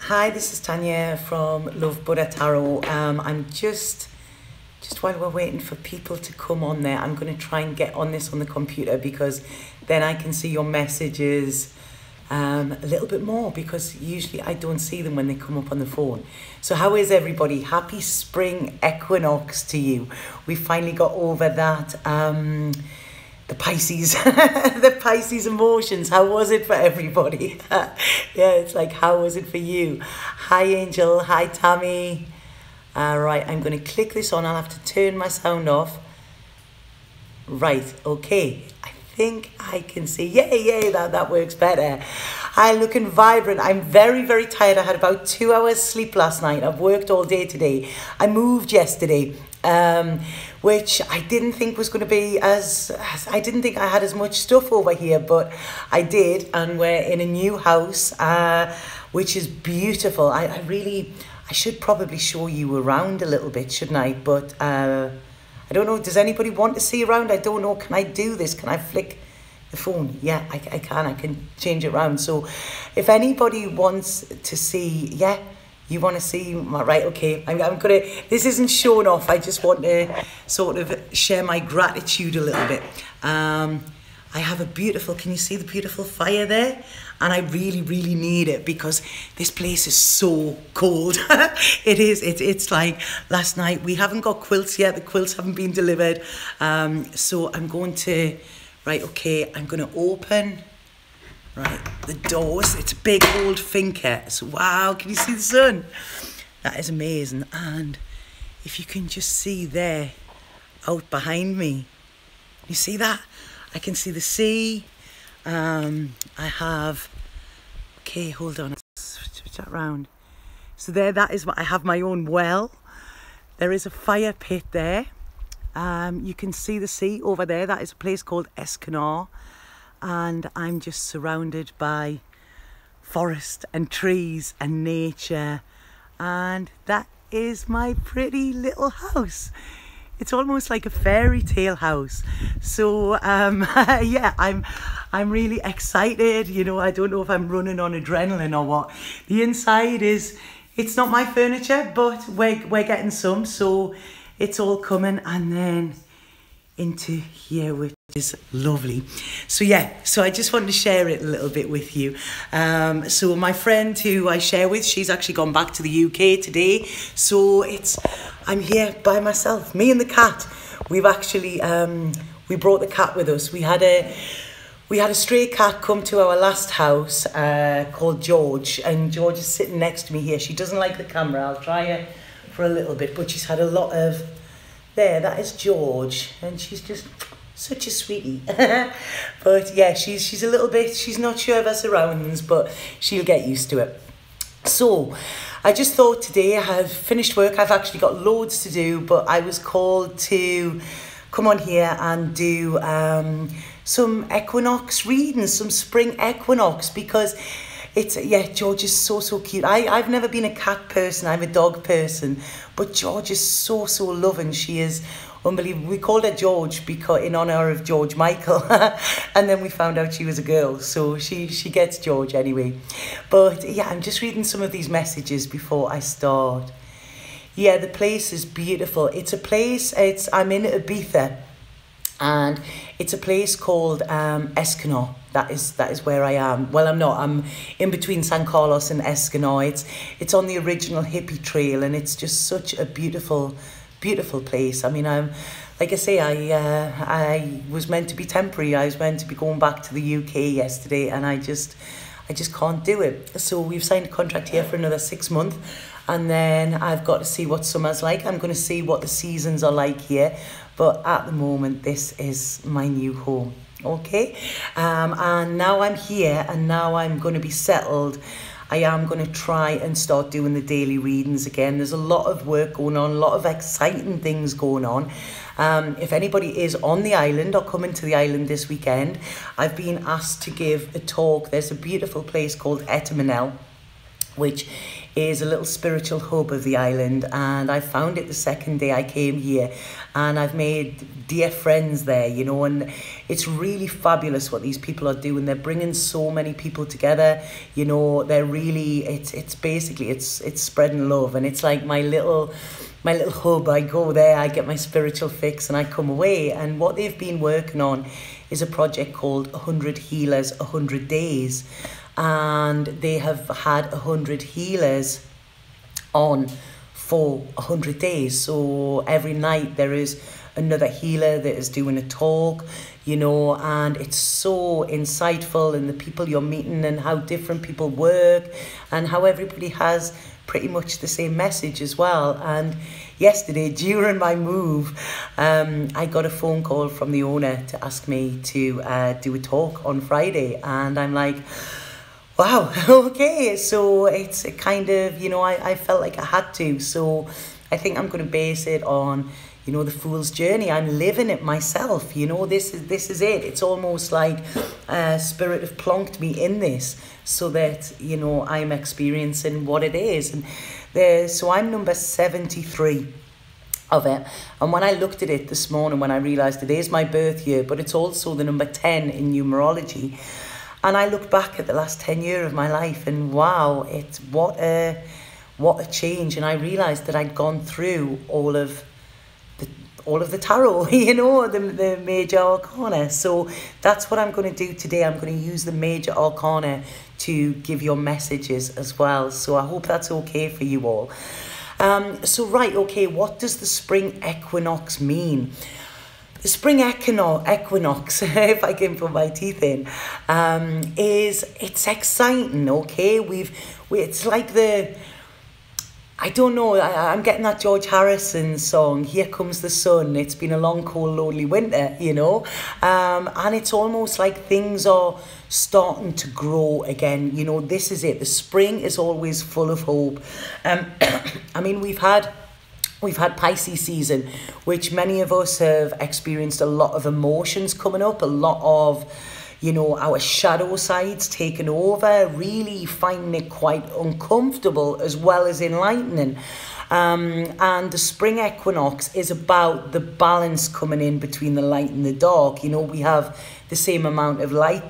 Hi, this is Tanya from Love Buddha Tarot. I'm just while we're waiting for people to come on there, I'm going to try and get on this on the computer because then I can see your messages a little bit more, because usually I don't see them when they come up on the phone. So how is everybody? Happy spring equinox to you. We finally got over that. The Pisces, the Pisces emotions. How was it for everybody? Yeah, it's like, how was it for you? Hi, Angel. Hi, Tammy. Right, I'm going to click this on. I'll have to turn my sound off. Right, okay. I think I can see. Yay, that works better. Hi, looking vibrant. I'm very, very tired. I had about 2 hours sleep last night. I've worked all day today. I moved yesterday. Which I didn't think was going to be as I didn't think I had as much stuff over here, but I did, and we're in a new house, which is beautiful. I should probably show you around a little bit, shouldn't I? But I don't know, does anybody want to see around? I don't know, can I do this? Can I flick the phone? Yeah, I can change it around. So if anybody wants to see, yeah, you want to see, right, okay, I'm gonna, this isn't showing off, I just want to sort of share my gratitude a little bit. I have a beautiful, can you see the beautiful fire there? And I really, really need it because this place is so cold. It is, it's like last night, we haven't got quilts yet, the quilts haven't been delivered. So I'm going to, right, okay, I'm gonna open, right, the doors. It's a big old finca. So, wow, can you see the sun? That is amazing. And if you can just see there, out behind me, you see that? I can see the sea. I have, okay, hold on, switch that round. So there, that is what I have, my own well. There is a fire pit there. You can see the sea over there. That is a place called Escanor. And I'm just surrounded by forest and trees and nature, and that is my pretty little house. It's almost like a fairy tale house. So yeah, I'm really excited. You know, I don't know if I'm running on adrenaline or what. The inside is, it's not my furniture, but we're getting some, so it's all coming. And then into here, which is lovely. So yeah, so I just wanted to share it a little bit with you. So my friend who I share with, she's actually gone back to the UK today. So I'm here by myself, me and the cat. We've actually, we brought the cat with us. We had a stray cat come to our last house called George, and George is sitting next to me here. She doesn't like the camera. I'll try her for a little bit, but she's had a lot of, there, that is George, and she's just such a sweetie. But yeah, she's a little bit, she's not sure of her surroundings, but she'll get used to it. So I just thought today, I have finished work. I've actually got loads to do, but I was called to come on here and do some equinox readings, some spring equinox, because it's, yeah, George is so cute. I've never been a cat person, I'm a dog person, but George is so loving. She is unbelievable. We called her George because in honor of George Michael, and then we found out she was a girl, so she gets George anyway. But yeah, I'm just reading some of these messages before I start. Yeah, the place is beautiful. It's a place, I'm in Ibiza, and it's a place called Escanor. That is where I am. Well, I'm not. I'm in between San Carlos and Escanor. It's on the original hippie trail, and it's just such a beautiful place. I mean, like I say, I was meant to be temporary. I was meant to be going back to the UK yesterday, and I just can't do it. So we've signed a contract here for another 6 months, and then I've got to see what summer's like. I'm going to see what the seasons are like here. But at the moment, this is my new home, okay? And now I'm here, and now I'm going to be settled. I am going to try and start doing the daily readings again. There's a lot of work going on, a lot of exciting things going on. If anybody is on the island or coming to the island this weekend, I've been asked to give a talk. There's a beautiful place called Etamanel, which is a little spiritual hub of the island, and I found it the second day I came here, and I've made dear friends there, you know, and it's really fabulous what these people are doing. They're bringing so many people together, you know. They're really, it's basically, it's spreading love, and it's like my little hub. I go there, I get my spiritual fix, and I come away. And what they've been working on is a project called 100 Healers, 100 Days. And they have had 100 healers on for 100 days. So every night there is another healer that is doing a talk, you know, and it's so insightful, and the people you're meeting and how different people work and how everybody has pretty much the same message as well. And yesterday, during my move, I got a phone call from the owner to ask me to do a talk on Friday, and I'm like, wow, okay. So it's a kind of, you know, I felt like I had to. So I think I'm going to base it on, you know, the Fool's Journey. I'm living it myself, you know. This is it. It's almost like Spirit have plonked me in this so that, you know, I'm experiencing what it is. And so I'm number 73 of it. And when I looked at it this morning, when I realised it is my birth year, but it's also the number 10 in numerology, and I looked back at the last 10 years of my life, and wow, it's what a change. And I realised that I'd gone through all of the tarot, you know, the major arcana. So that's what I'm going to do today. I'm going to use the major arcana to give your messages as well. So I hope that's okay for you all. So right, okay, what does the spring equinox mean? The spring equinox, if I can put my teeth in, it's exciting, okay? It's like I don't know, I'm getting that George Harrison song, Here Comes the Sun. It's been a long, cold, lonely winter, you know? And it's almost like things are starting to grow again. You know, this is it. The spring is always full of hope. I mean, we've had Pisces season, which many of us have experienced a lot of emotions coming up, a lot of, you know, our shadow sides taking over, really finding it quite uncomfortable as well as enlightening. And the spring equinox is about the balance coming in between the light and the dark. You know, we have the same amount of light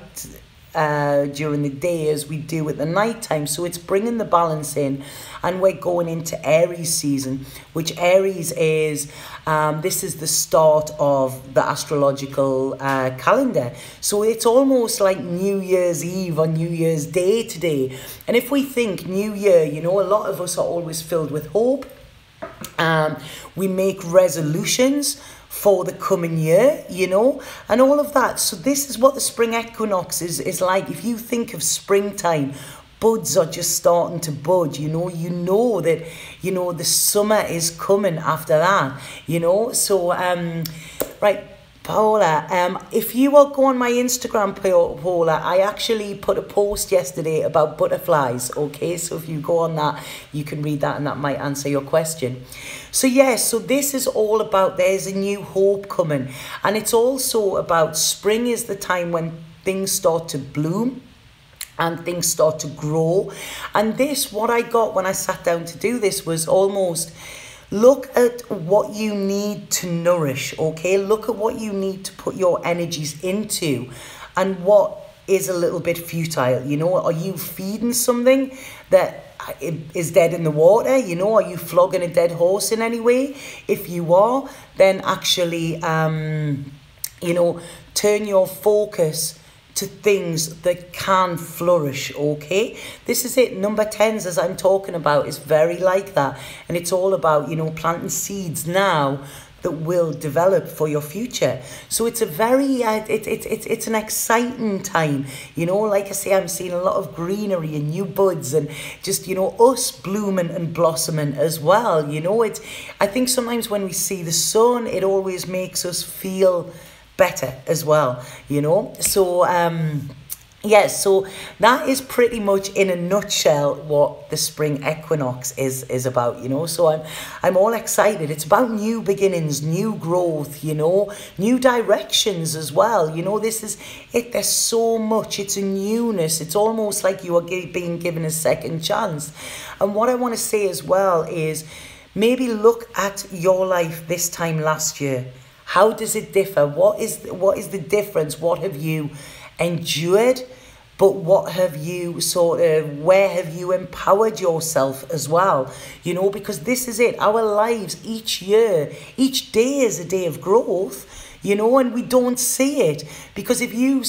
during the day as we do at the night time, so it's bringing the balance in. And we're going into Aries season, which Aries is this is the start of the astrological calendar. So it's almost like New Year's Eve or New Year's Day today. And if we think New Year, you know, a lot of us are always filled with hope. We make resolutions for the coming year, you know, and all of that. So this is what the spring equinox is like. If you think of springtime, buds are just starting to bud, you know that, you know, the summer is coming after that, you know. So, right, Paula, if you will go on my Instagram, Paula, I actually put a post yesterday about butterflies, okay? So if you go on that, you can read that, and that might answer your question. So yes, so this is all about, there's a new hope coming. And it's also about spring is the time when things start to bloom and things start to grow. And this, what I got when I sat down to do this was almost, look at what you need to nourish, okay? Look at what you need to put your energies into and what is a little bit futile, you know? Are you feeding something that is dead in the water, you know? Are you flogging a dead horse in any way? If you are, then actually, you know, turn your focus to things that can flourish, okay? This is it. Number 10s, as I'm talking about, is very like that. And it's all about, you know, planting seeds now that will develop for your future. So it's a very, it's an exciting time. You know, like I say, I'm seeing a lot of greenery and new buds and just, you know, us blooming and blossoming as well. You know, I think sometimes when we see the sun, it always makes us feel better as well, you know. So Yes, so that is pretty much in a nutshell what the spring equinox is about, you know. So I'm all excited. It's about new beginnings, new growth, you know, new directions as well. You know, this is it. There's so much. It's a newness. It's almost like you are being given a second chance. And what I want to say as well is maybe look at your life this time last year. How does it differ? What is the difference? What have you endured? But what have you where have you empowered yourself as well? You know, because this is it. Our lives each year, each day is a day of growth, you know, and we don't see it. Because if you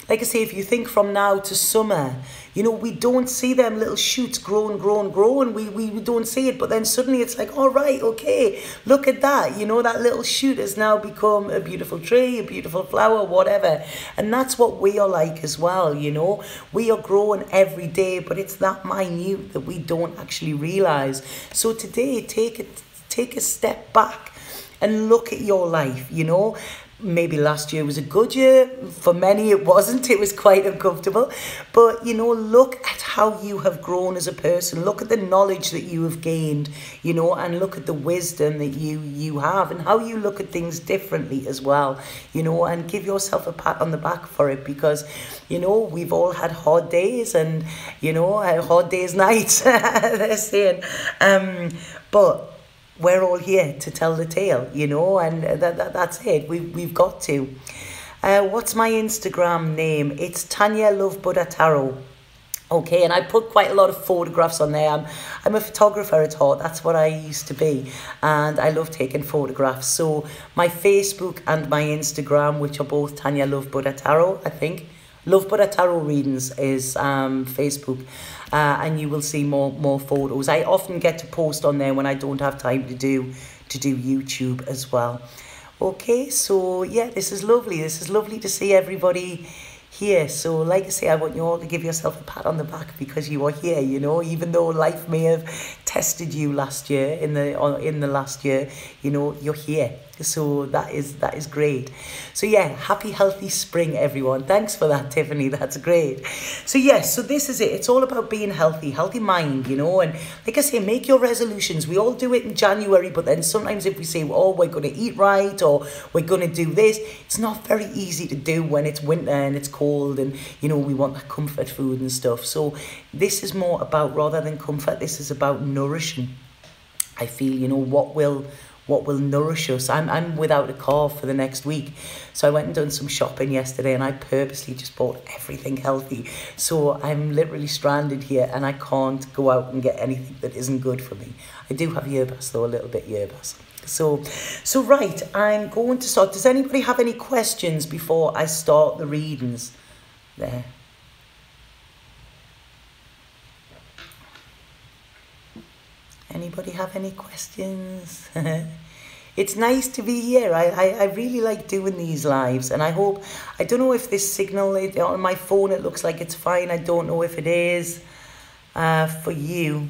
like I say, if you think from now to summer, you know, we don't see them little shoots grow and grow and grow, and we don't see it. But then suddenly it's like, all right, okay, look at that. You know, that little shoot has now become a beautiful tree, a beautiful flower, whatever. And that's what we are like as well, you know. We are growing every day, but it's that minute that we don't actually realize. So today, take a step back and look at your life, you know. Maybe last year was a good year. For many it wasn't. It was quite uncomfortable. But, you know, look at how you have grown as a person. Look at the knowledge that you have gained, you know, and look at the wisdom that you have and how you look at things differently as well, you know, and give yourself a pat on the back for it because, you know, we've all had hard days and, you know, hard days nights, they're saying. But we're all here to tell the tale, you know, and that's it. We've got to. What's my Instagram name? It's Tanya Love Buddha Tarot. Okay, and I put quite a lot of photographs on there. I'm a photographer at heart. That's what I used to be. And I love taking photographs. So my Facebook and my Instagram, which are both Tanya Love Buddha Tarot, I think. Love Buddha Tarot Readings is Facebook. And you will see more photos. I often get to post on there when I don't have time to do YouTube as well. Okay, so yeah, this is lovely. This is lovely to see everybody here. So like I say, I want you all to give yourself a pat on the back because you are here, you know, even though life may have tested you last year, in the last year, you know, you're here. So that is great. So yeah, happy healthy spring everyone. Thanks for that, Tiffany. That's great. So yes, so this is it. It's all about being healthy mind, you know, and like I say, make your resolutions. We all do it in January, but then sometimes if we say, oh, we're going to eat right or we're going to do this, it's not very easy to do when it's winter and it's cold and, you know, we want that comfort food and stuff. So this is more about, rather than comfort, this is about nourishing. I feel, you know, what will nourish us. I'm without a car for the next week, so I went and done some shopping yesterday and I purposely just bought everything healthy, so I'm literally stranded here and I can't go out and get anything that isn't good for me. I do have yerbas though, a little bit yerbas. So right, I'm going to start. Does anybody have any questions before I start the readings there? Anybody have any questions? It's nice to be here. I really like doing these lives, and I don't know if this signal on my phone, it looks like it's fine. I don't know if it is for you.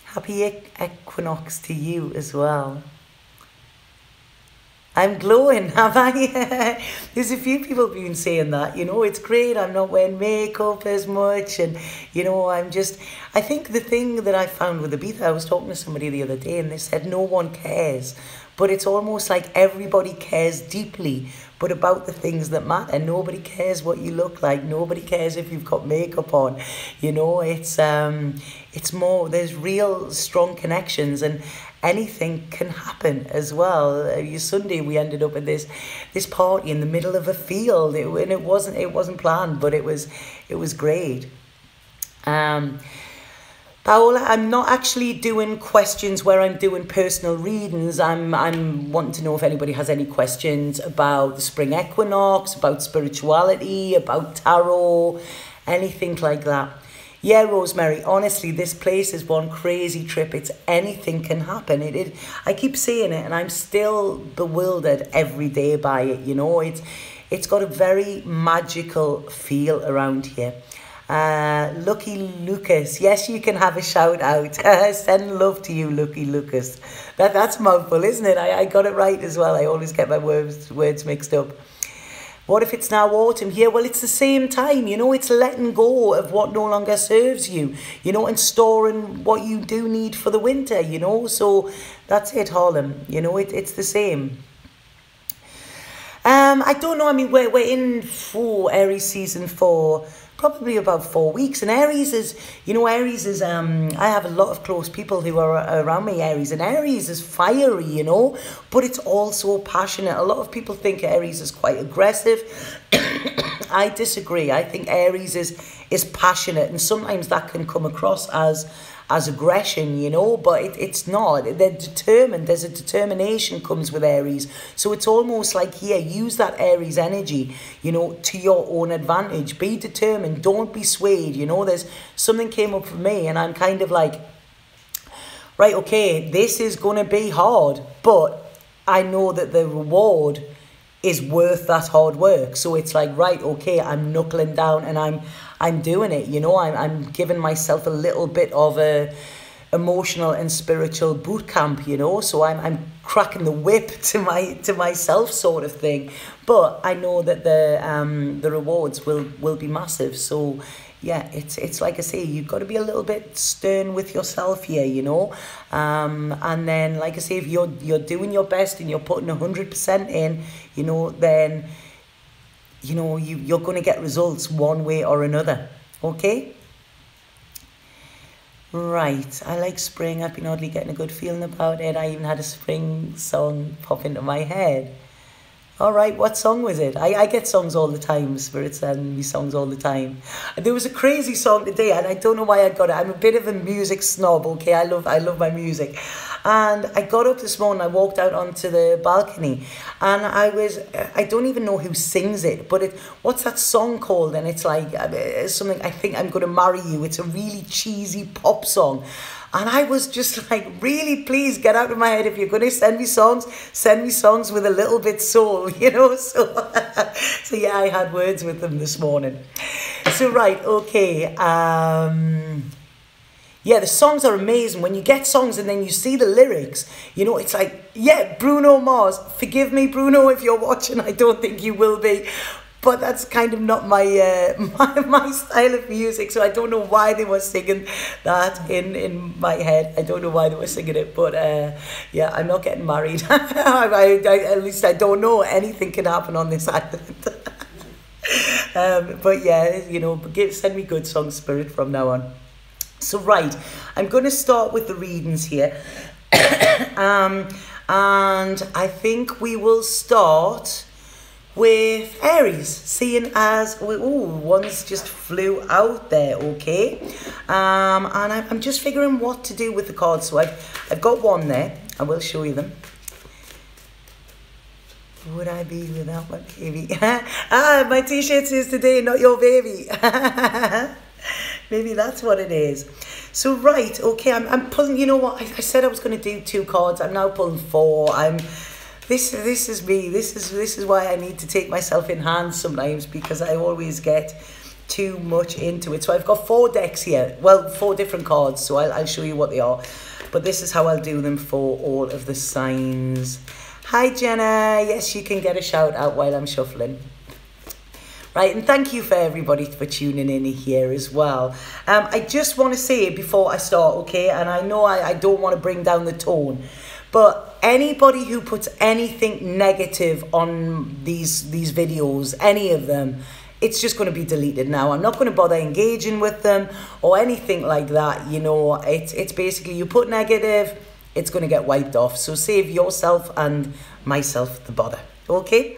Happy equinox to you as well. I'm glowing, have I? There's a few people been saying that, you know, it's great. I'm not wearing makeup as much. And, you know, I think the thing that I found with Ibiza, I was talking to somebody the other day and they said no one cares. But it's almost like everybody cares deeply, but about the things that matter. Nobody cares what you look like. Nobody cares if you've got makeup on. You know, it's more, there's real strong connections and anything can happen as well. Sunday we ended up at this party in the middle of a field, and it wasn't planned, but it was great. Paola, I'm not actually doing questions where I'm doing personal readings. I'm wanting to know if anybody has any questions about the spring equinox, about spirituality, about tarot, anything like that. Yeah, Rosemary, honestly, this place is one crazy trip. It's anything can happen. I keep saying it, and I'm still bewildered every day by it. You know, it's got a very magical feel around here. Lucky Lucas, yes, you can have a shout out. Send love to you, Lucky Lucas. That's a mouthful, isn't it? I got it right as well. I always get my words mixed up. What if it's now autumn here? Well, it's the same time, you know, it's letting go of what no longer serves you, you know, and storing what you do need for the winter, you know. So that's it, Harlem, you know, it's the same. I don't know, I mean, we're in for Aries season for probably about 4 weeks, and Aries is, you know, Aries is, I have a lot of close people who are around me, Aries, and Aries is fiery, you know, but it's also passionate. A lot of people think Aries is quite aggressive. I disagree. I think Aries is passionate, and sometimes that can come across as aggression, you know, but it's not. They're determined. There's a determination comes with Aries. So it's almost like, here, use that Aries energy, you know, to your own advantage. Be determined. Don't be swayed, you know. There's something came up for me, and I'm kind of like, right, okay, this is going to be hard, but I know that the reward is worth that hard work. So it's like, right, okay, I'm knuckling down and I'm doing it, you know. I'm giving myself a little bit of a emotional and spiritual boot camp, you know. So I'm cracking the whip to myself, sort of thing. But I know that the rewards will be massive. So yeah, it's like I say, you've got to be a little bit stern with yourself here, you know. And then, like I say, if you're doing your best and you're putting 100% in, you know, then, you know, you're going to get results one way or another. Okay? Right. I like spring. I've been oddly getting a good feeling about it. I even had a spring song pop into my head. All right, what song was it? I get songs all the time. Spirit send me songs all the time. There was a crazy song today, and I don't know why I got it. I'm a bit of a music snob, okay? I love my music. And I got up this morning, I walked out onto the balcony, and I don't even know who sings it, but what's that song called? And it's like something, I Think I'm Gonna Marry You. It's a really cheesy pop song. And I was just like, really, please get out of my head. If you're going to send me songs with a little bit soul, you know. So yeah, I had words with them this morning. So, right, okay. Yeah, the songs are amazing. When you get songs and then you see the lyrics, you know, it's like, yeah, Bruno Mars. Forgive me, Bruno, if you're watching. I don't think you will be. But that's kind of not my my style of music, so I don't know why they were singing that in my head. I don't know why they were singing it, but yeah, I'm not getting married. At least I don't know. Anything can happen on this island. But yeah, you know, send me good songs, Spirit, from now on. So right, I'm going to start with the readings here, and I think we will start with Aries, seeing as, one's just flew out there, okay? And I'm just figuring what to do with the cards. So I've got one there. I will show you them. Would I be without my baby? My t-shirt says today, not your baby. Maybe that's what it is. So right, okay, I'm pulling, you know what? I said I was going to do 2 cards. I'm now pulling 4. This is me. This is why I need to take myself in hand sometimes, because I always get too much into it. So I've got 4 decks here. Well, 4 different cards. So I'll show you what they are. But this is how I'll do them for all of the signs. Hi, Jenna. Yes, you can get a shout out while I'm shuffling. Right, and thank you for everybody for tuning in here as well. I just want to say before I start, okay, and I know I don't want to bring down the tone, but anybody who puts anything negative on these videos, any of them, it's just going to be deleted now. I'm not going to bother engaging with them or anything like that. You know, it's basically, you put negative, it's going to get wiped off. So save yourself and myself the bother. Okay?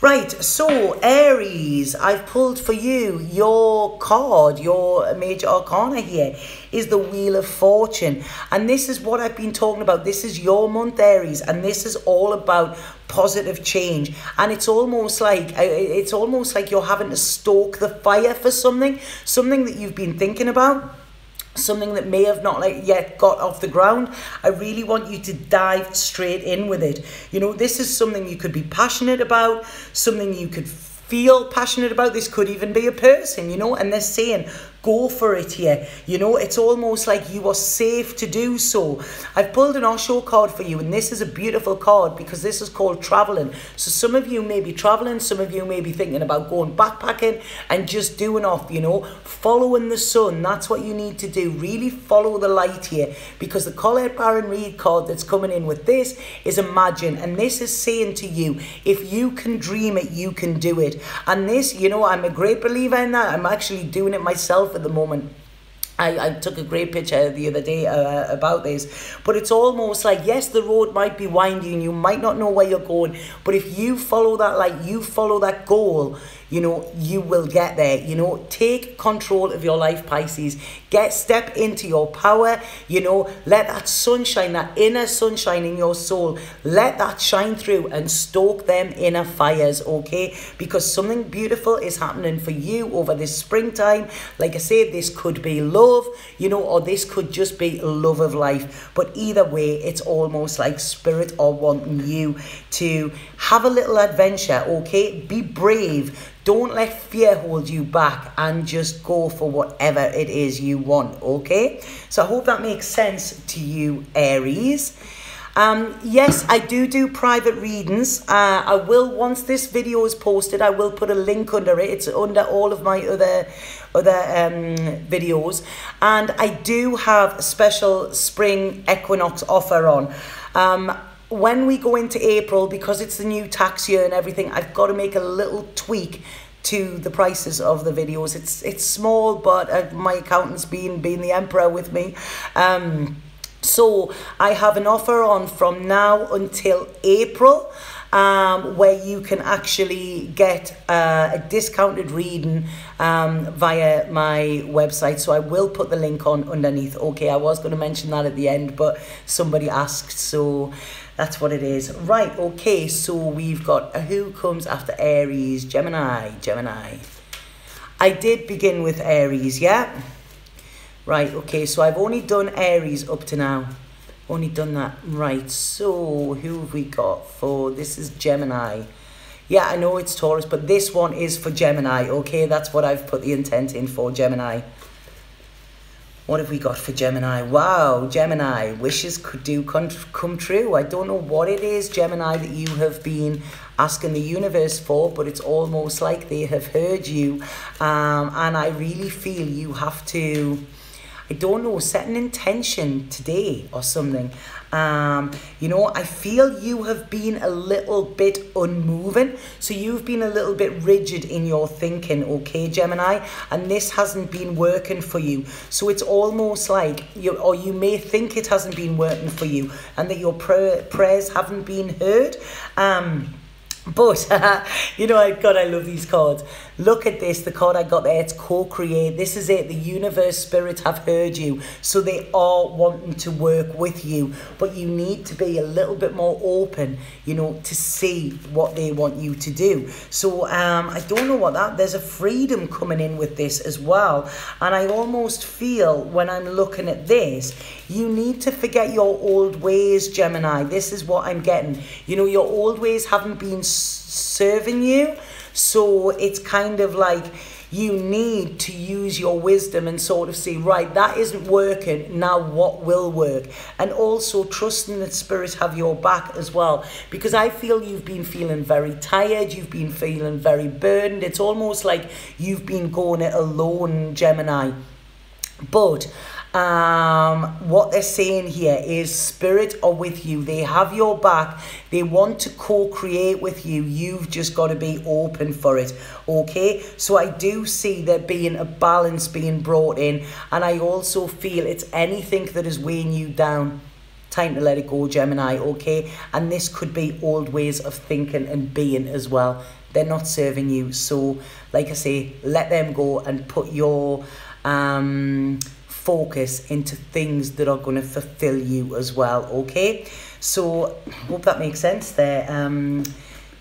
Right, so Aries, I've pulled for you, your card, your major arcana here is the Wheel of Fortune. And this is what I've been talking about. This is your month, Aries, and this is all about positive change. And it's almost like you're having to stoke the fire for something that you've been thinking about. Something that may have not yet got off the ground. I really want you to dive straight in with it. You know, this is something you could be passionate about, something you could feel passionate about. This could even be a person, you know, and they're saying, go for it here. You know, it's almost like you are safe to do so. I've pulled an Osho card for you, and this is a beautiful card because this is called traveling. So some of you may be traveling, some of you may be thinking about going backpacking and just doing off, you know, following the sun. That's what you need to do. Really follow the light here, because the Colette Baron Reed card that's coming in with this is imagine, and this is saying to you, if you can dream it, you can do it. And this, you know, I'm a great believer in that. I'm actually doing it myself at the moment. I took a great picture the other day about this, but it's almost like, yes, the road might be winding, you might not know where you're going, but if you follow that light, you follow that goal, you know, you will get there. You know, take control of your life, Pisces. Step into your power, you know, let that sunshine, that inner sunshine in your soul, let that shine through and stoke them inner fires, okay? Because something beautiful is happening for you over this springtime. Like I said, this could be love, you know, or this could just be love of life. But either way, it's almost like spirit are wanting you to have a little adventure, okay? Be brave. Don't let fear hold you back, and just go for whatever it is you want, okay? So I hope that makes sense to you, Aries. Yes, I do private readings. I will, once this video is posted, I will put a link under it. It's under all of my other videos. And I do have a special spring equinox offer on. When we go into April, because it's the new tax year and everything, I've got to make a little tweak to the prices of the videos. It's small, but my accountant's being the emperor with me. So I have an offer on from now until April, where you can actually get a discounted reading via my website. So I will put the link on underneath. Okay, I was going to mention that at the end, but somebody asked, so that's what it is. Right, okay, so we've got who comes after Aries? Gemini. I did begin with Aries, yeah? Right, okay, so I've only done Aries up to now. Only done that. Right, so who have we got for, this is Gemini. Yeah, I know it's Taurus, but this one is for Gemini, okay? That's what I've put the intent in for, Gemini. What have we got for Gemini? Wow, Gemini, wishes could come true. I don't know what it is, Gemini, that you have been asking the universe for, but it's almost like they have heard you. And I really feel you have to, I don't know, set an intention today or something. You know, I feel you have been a little bit unmoving. So you've been a little bit rigid in your thinking, okay, Gemini? And this hasn't been working for you. So it's almost like, you may think it hasn't been working for you and that your prayers haven't been heard. But, you know, God, I love these cards. Look at this, the card I got there, it's co-create. This is it, the universe, spirit have heard you. So they are wanting to work with you. But you need to be a little bit more open, you know, to see what they want you to do. So I don't know what that, there's a freedom coming in with this as well. And I almost feel when I'm looking at this, you need to forget your old ways, Gemini. This is what I'm getting. You know, your old ways haven't been serving you. So it's kind of like you need to use your wisdom and sort of say, right, that isn't working. Now what will work? And also trusting that spirit have your back as well. Because I feel you've been feeling very tired. You've been feeling very burdened. It's almost like you've been going it alone, Gemini. But what they're saying here is spirit are with you. They have your back. They want to co-create with you. You've just got to be open for it, okay? So I do see there being a balance being brought in, and I also feel it's anything that is weighing you down. Time to let it go, Gemini, okay? And this could be old ways of thinking and being as well. They're not serving you. So, like I say, let them go and put your focus into things that are going to fulfill you as well, okay? So hope that makes sense there,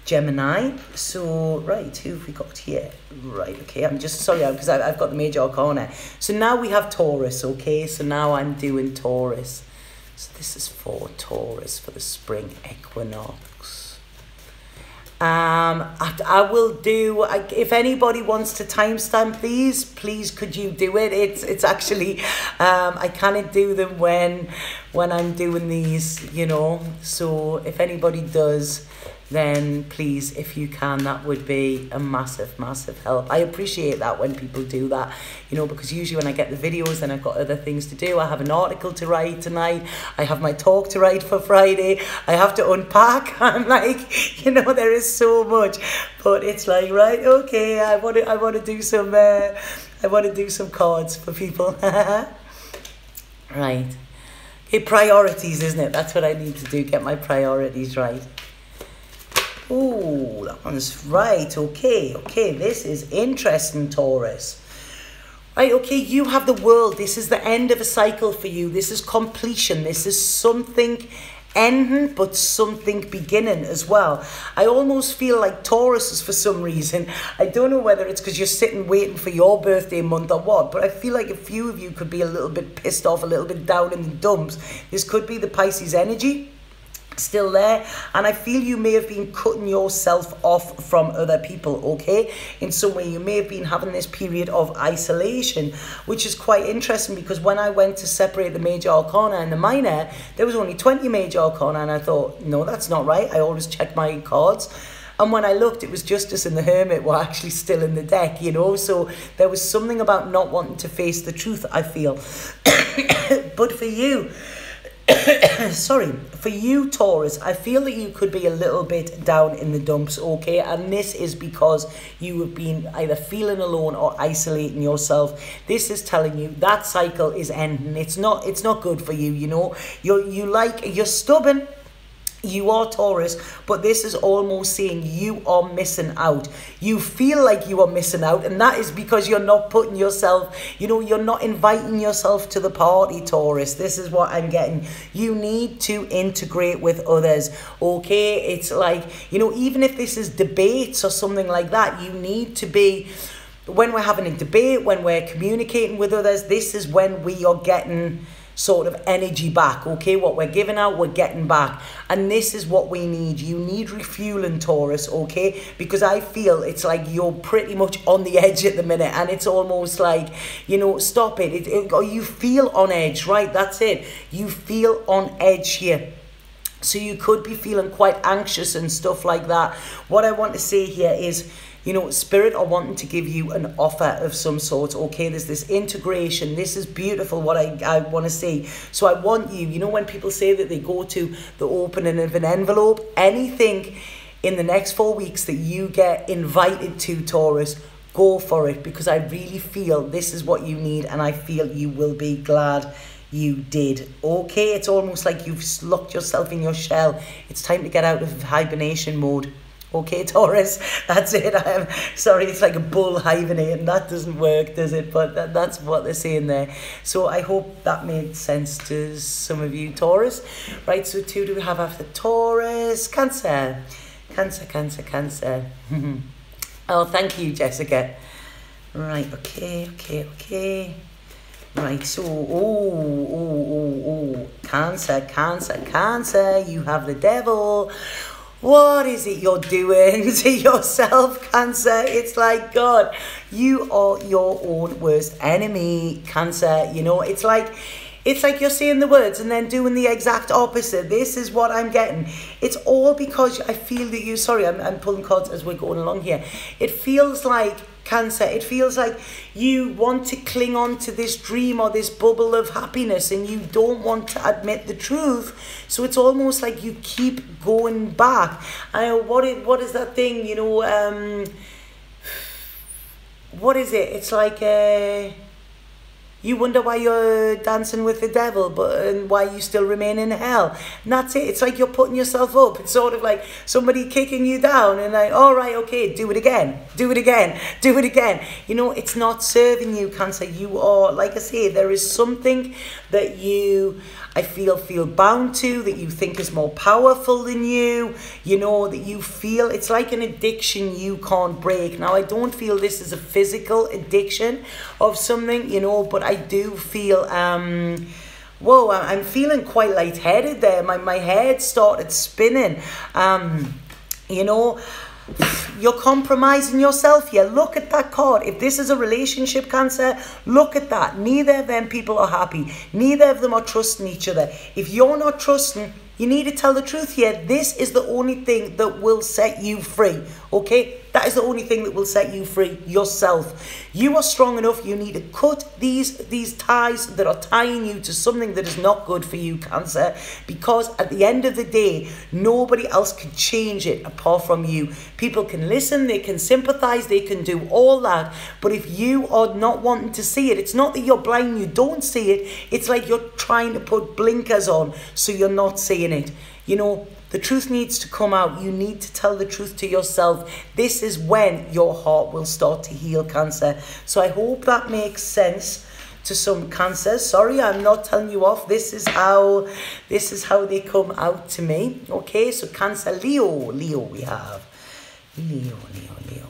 Gemini. So right, who have we got here? Right, okay, I'm just sorry because I've got the major arcana. So now we have Taurus, okay? So now I'm doing Taurus. So this is for Taurus for the spring equinox. I will do, if anybody wants to timestamp these, please could you do it? It's actually, I can't do them when I'm doing these, you know, so if anybody does, then please, if you can, that would be a massive, massive help. I appreciate that when people do that, you know, because usually when I get the videos, then I've got other things to do. I have an article to write tonight. I have my talk to write for Friday. I have to unpack. I'm like, you know, there is so much, but it's like, right, okay, I want to do some cards for people. Right. Okay, priorities, isn't it? That's what I need to do, get my priorities right. Oh, that one's right. Okay, this is interesting, Taurus. Right, okay, you have the world. This is the end of a cycle for you. This is completion. This is something ending, but something beginning as well. I almost feel like Taurus is, for some reason, I don't know whether it's because you're sitting waiting for your birthday month or what, but I feel like a few of you could be a little bit pissed off, a little bit down in the dumps. This could be the Pisces energy still there, and I feel you may have been cutting yourself off from other people, okay? In some way, you may have been having this period of isolation, which is quite interesting, because when I went to separate the major arcana and the minor, there was only 20 major arcana, and I thought, no, that's not right. I always check my cards. And when I looked, it was Justice and the Hermit were actually still in the deck, you know? So there was something about not wanting to face the truth, I feel. But for you, sorry, for you, Taurus, I feel that you could be a little bit down in the dumps, okay? And this is because you have been either feeling alone or isolating yourself. This is telling you that cycle is ending. It's not good for you, you know? You're stubborn. You are Taurus, but this is almost saying you are missing out. You feel like you are missing out, and that is because you're not putting yourself, you know, you're not inviting yourself to the party, Taurus. This is what I'm getting. You need to integrate with others, okay? It's like, you know, even if this is debates or something like that, you need to be, when we're having a debate, when we're communicating with others, this is when we are getting sort of energy back, okay? What we're giving out, we're getting back. And this is what we need. You need refueling, Taurus, okay? Because I feel it's like you're pretty much on the edge at the minute, and it's almost like, you know, stop it. Or you feel on edge, right? That's it. You feel on edge here. So you could be feeling quite anxious and stuff like that. What I want to say here is, you know, Spirit are wanting to give you an offer of some sort, okay? There's this integration. This is beautiful, what I want to see. So I want you, you know, when people say that they go to the opening of an envelope, anything in the next 4 weeks that you get invited to, Taurus, go for it, because I really feel this is what you need, and I feel you will be glad you did, okay? It's almost like you've locked yourself in your shell. It's time to get out of hibernation mode. Okay, Taurus, that's it. I'm sorry, it's like a bull hibernating. That doesn't work, does it? But that's what they're saying there. So I hope that made sense to some of you, Taurus. Right, so who do we have after Taurus? Cancer. Cancer. Oh, thank you, Jessica. Right, okay. Right, so, Cancer, you have the devil. What is it you're doing to yourself, Cancer? It's like, God, you are your own worst enemy, Cancer. You know, it's like you're saying the words and then doing the exact opposite. This is what I'm getting. It's all because I feel that you, sorry, I'm pulling cards as we're going along here. It feels like, Cancer, it feels like you want to cling on to this dream or this bubble of happiness, and you don't want to admit the truth. So it's almost like you keep going back. I know, what is that thing, you know, what is it? It's like, you wonder why you're dancing with the devil, and why you still remain in hell. And that's it. It's like you're putting yourself up. It's sort of like somebody kicking you down and like, all right, okay, do it again. You know, it's not serving you, Cancer. You are, like I say, there is something that you, I feel bound to, that you think is more powerful than you, you know, that you feel, it's like an addiction you can't break. Now, I don't feel this is a physical addiction of something, you know, but I do feel, whoa, I'm feeling quite lightheaded there. My head started spinning, you know. You're compromising yourself here. Look at that card. If this is a relationship, Cancer, look at that. Neither of them people are happy. Neither of them are trusting each other. If you're not trusting, you need to tell the truth here. This is the only thing that will set you free, okay? That is the only thing that will set you free, yourself. You are strong enough. You need to cut these ties that are tying you to something that is not good for you, Cancer, because at the end of the day, nobody else can change it apart from you. People can listen, they can sympathize, they can do all that, but if you are not wanting to see it, it's not that you're blind, you don't see it, it's like you're trying to put blinkers on so you're not seeing it. You know, the truth needs to come out. You need to tell the truth to yourself. This is when your heart will start to heal, Cancer. So I hope that makes sense to some, Cancer. Sorry, I'm not telling you off. This is how they come out to me. Okay, so Cancer, Leo we have. Leo.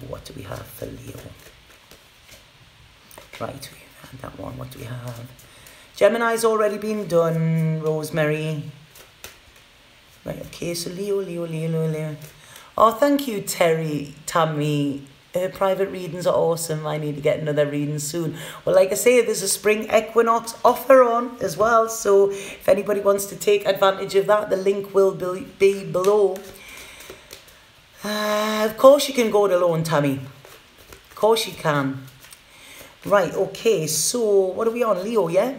What do we have for Leo? Right, we had that one. What do we have? Gemini's already been done, Rosemary. Right, okay, so Leo. Oh, thank you, Tammy. Her private readings are awesome. I need to get another reading soon. Well, like I say, there's a spring equinox offer on as well. So if anybody wants to take advantage of that, the link will be below. Of course you can go it alone, Tammy. Of course you can. Right, okay, so what are we on? Leo, yeah?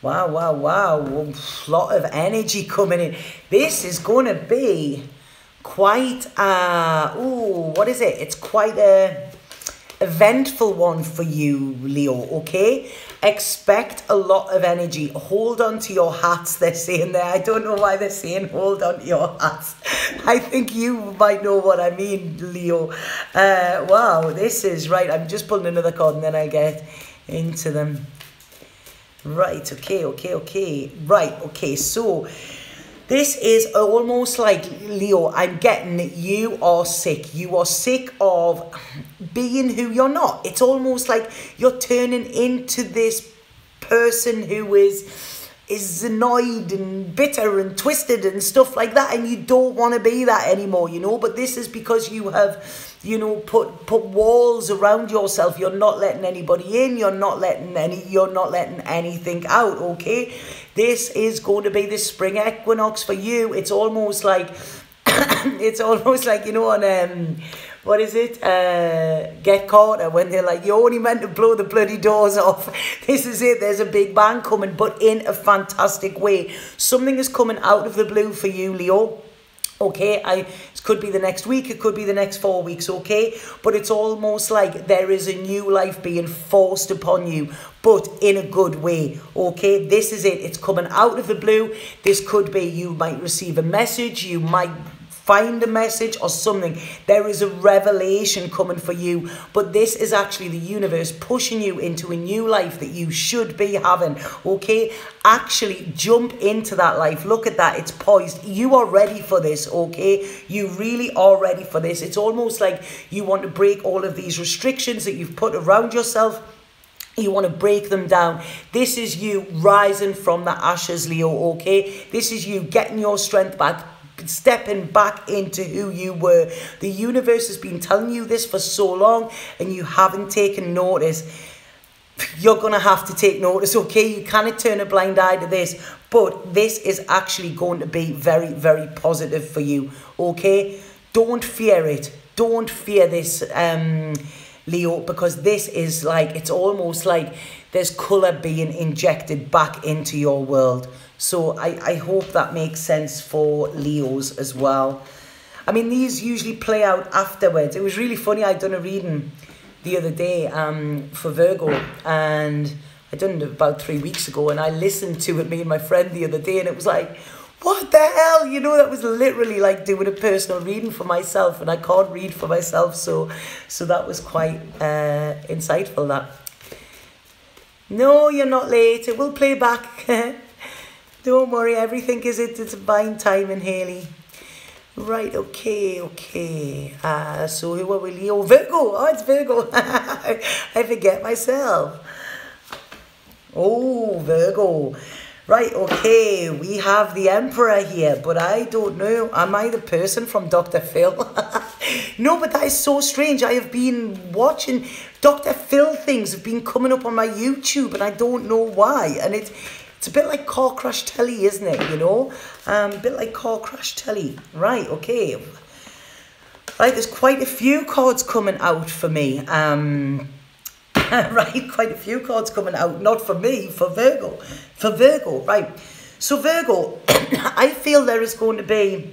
Wow. A lot of energy coming in. This is going to be quite, what is it? It's quite a eventful one for you, Leo, okay? Expect a lot of energy. Hold on to your hats, they're saying there. I don't know why they're saying hold on to your hats. I think you might know what I mean, Leo. Wow, this is right. I'm just pulling another card and then I get into them. Right, okay. Right, okay, so this is almost like, Leo, I'm getting that you are sick. You are sick of being who you're not. It's almost like you're turning into this person who is annoyed and bitter and twisted and stuff like that, and you don't want to be that anymore, you know. But this is because you have, you know, put walls around yourself. You're not letting anybody in. You're not letting anything out, okay? This is going to be the spring equinox for you. It's almost like you know, on what is it? Get Carter, when they're like, you're only meant to blow the bloody doors off. This is it. There's a big bang coming, but in a fantastic way. Something is coming out of the blue for you, Leo. Okay, it could be the next week, it could be the next 4 weeks, okay? But it's almost like there is a new life being forced upon you, but in a good way, okay? This is it. It's coming out of the blue. This could be, you might receive a message, you might find a message or something. There is a revelation coming for you, but this is actually the universe pushing you into a new life that you should be having, okay? Actually jump into that life. Look at that. It's poised. You are ready for this, okay? You really are ready for this. It's almost like you want to break all of these restrictions that you've put around yourself. You want to break them down. This is you rising from the ashes, Leo, okay? This is you getting your strength back, stepping back into who you were. The universe has been telling you this for so long and you haven't taken notice. You're going to have to take notice, okay? You cannot turn a blind eye to this, but this is actually going to be very, very positive for you, okay? Don't fear it. Don't fear this, Leo, because this is like, it's almost like there's colour being injected back into your world. So I hope that makes sense for Leos as well. I mean, these usually play out afterwards. It was really funny. I'd done a reading the other day for Virgo, and I'd done it about 3 weeks ago, and I listened to it, me and my friend, the other day, and it was like, what the hell? You know, that was literally like doing a personal reading for myself, and I can't read for myself, so that was quite insightful, that. No, you're not late. It will play back. Don't worry, everything is at its divine timing, Haley. Right, okay. So who are we, Leo? Virgo. Oh, it's Virgo. I forget myself. Oh, Virgo. Right, okay. We have the Emperor here, but I don't know. Am I the person from Dr. Phil? No, but that is so strange. I have been watching Dr. Phil things have been coming up on my YouTube, and I don't know why. And it's a bit like car crash telly, isn't it? You know, a bit like car crash telly. Right, okay. Right, there's quite a few cards coming out for me. Right, quite a few cards coming out. Not for me, for Virgo. For Virgo, right. So Virgo, I feel there is going to be...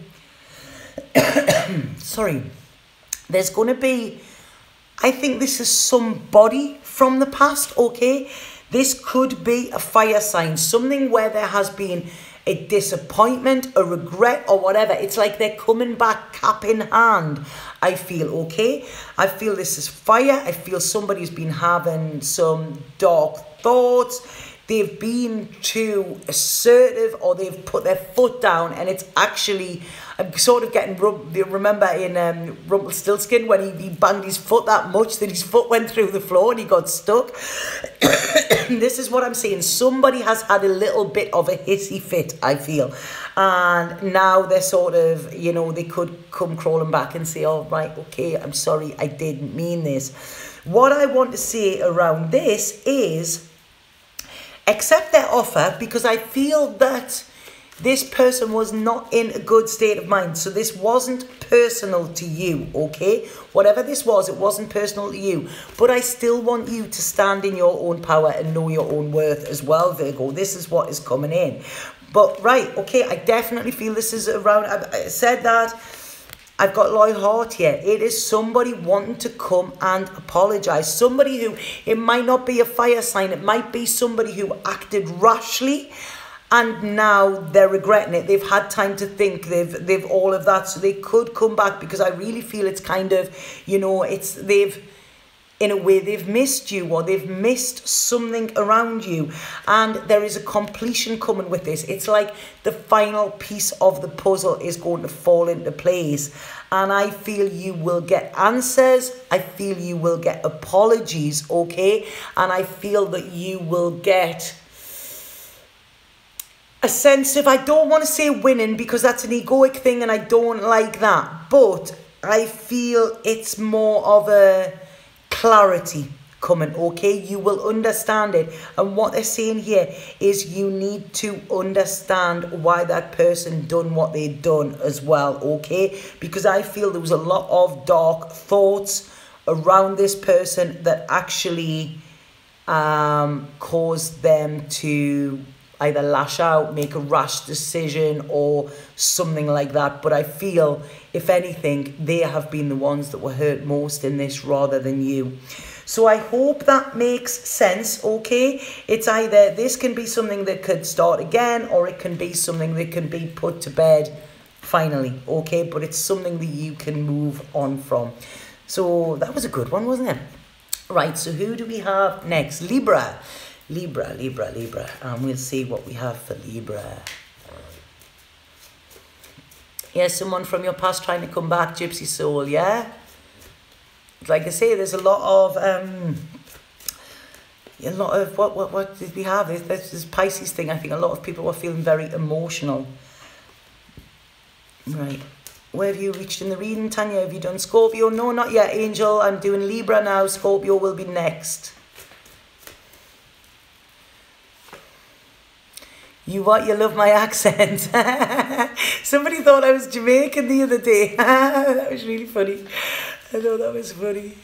sorry. There's going to be... I think this is somebody from the past, okay? This could be a fire sign. Something where there has been a disappointment, a regret, or whatever. It's like they're coming back cap in hand, I feel, okay? I feel this is fire. I feel somebody's been having some dark thoughts. They've been too assertive, or they've put their foot down, and it's actually... I'm sort of getting... Remember in Rumpelstiltskin when he banged his foot that much that his foot went through the floor and he got stuck? This is what I'm saying. Somebody has had a little bit of a hissy fit, I feel. And now they're sort of, you know, they could come crawling back and say, oh, right, okay, I'm sorry, I didn't mean this. What I want to say around this is... accept their offer, because I feel that this person was not in a good state of mind. So this wasn't personal to you, okay? Whatever this was, it wasn't personal to you. But I still want you to stand in your own power and know your own worth as well, Virgo. This is what is coming in. But, right, okay, I definitely feel this is around... I said that. I've got loyal heart here. It is somebody wanting to come and apologize. Somebody who, it might not be a fire sign. It might be somebody who acted rashly and now they're regretting it. They've had time to think. They've all of that. So they could come back, because I really feel it's kind of, you know, in a way, they've missed you, or they've missed something around you. And there is a completion coming with this. It's like the final piece of the puzzle is going to fall into place. And I feel you will get answers. I feel you will get apologies, okay? And I feel that you will get a sense of, I don't want to say winning, because that's an egoic thing and I don't like that. But I feel it's more of a... clarity coming, okay? You will understand it. And what they're saying here is you need to understand why that person done what they done as well, okay? Because I feel there was a lot of dark thoughts around this person that actually caused them to either lash out, make a rash decision or something like that. But I feel, if anything, they have been the ones that were hurt most in this rather than you. So I hope that makes sense, okay? It's either this can be something that could start again, or it can be something that can be put to bed finally, okay? But it's something that you can move on from. So that was a good one, wasn't it? Right, so who do we have next? Libra. Libra. And we'll see what we have for Libra. Yeah, someone from your past trying to come back, Gypsy Soul, yeah? Like I say, there's a lot of what did we have? This Pisces thing. I think a lot of people were feeling very emotional. Right. Where have you reached in the reading, Tanya? Have you done Scorpio? No, not yet, Angel. I'm doing Libra now. Scorpio will be next. You what? You love my accent. Somebody thought I was Jamaican the other day. That was really funny. I thought that was funny.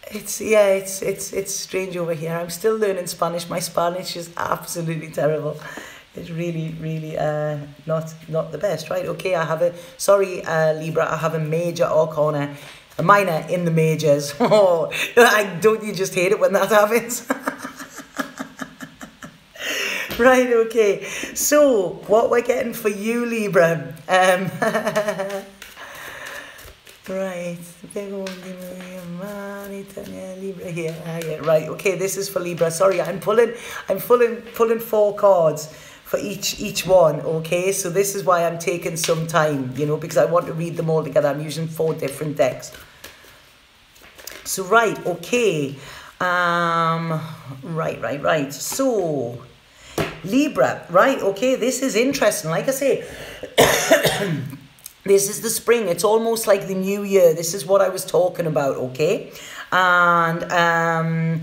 It's strange over here. I'm still learning Spanish. My Spanish is absolutely terrible. It's really not the best, right? Okay, I have Libra, I have a major arcana, a minor in the majors. Oh, don't you just hate it when that happens? Right, okay. So, what we're getting for you, Libra. Right. Libra here. Yeah, right, okay, this is for Libra. Sorry, I'm pulling 4 cards for each one, okay? So this is why I'm taking some time, you know, because I want to read them all together. I'm using 4 different decks. So, right, okay. Right. So, Libra, right, okay, this is interesting. Like I say, This is the spring. It's almost like the new year. This is what I was talking about, okay? And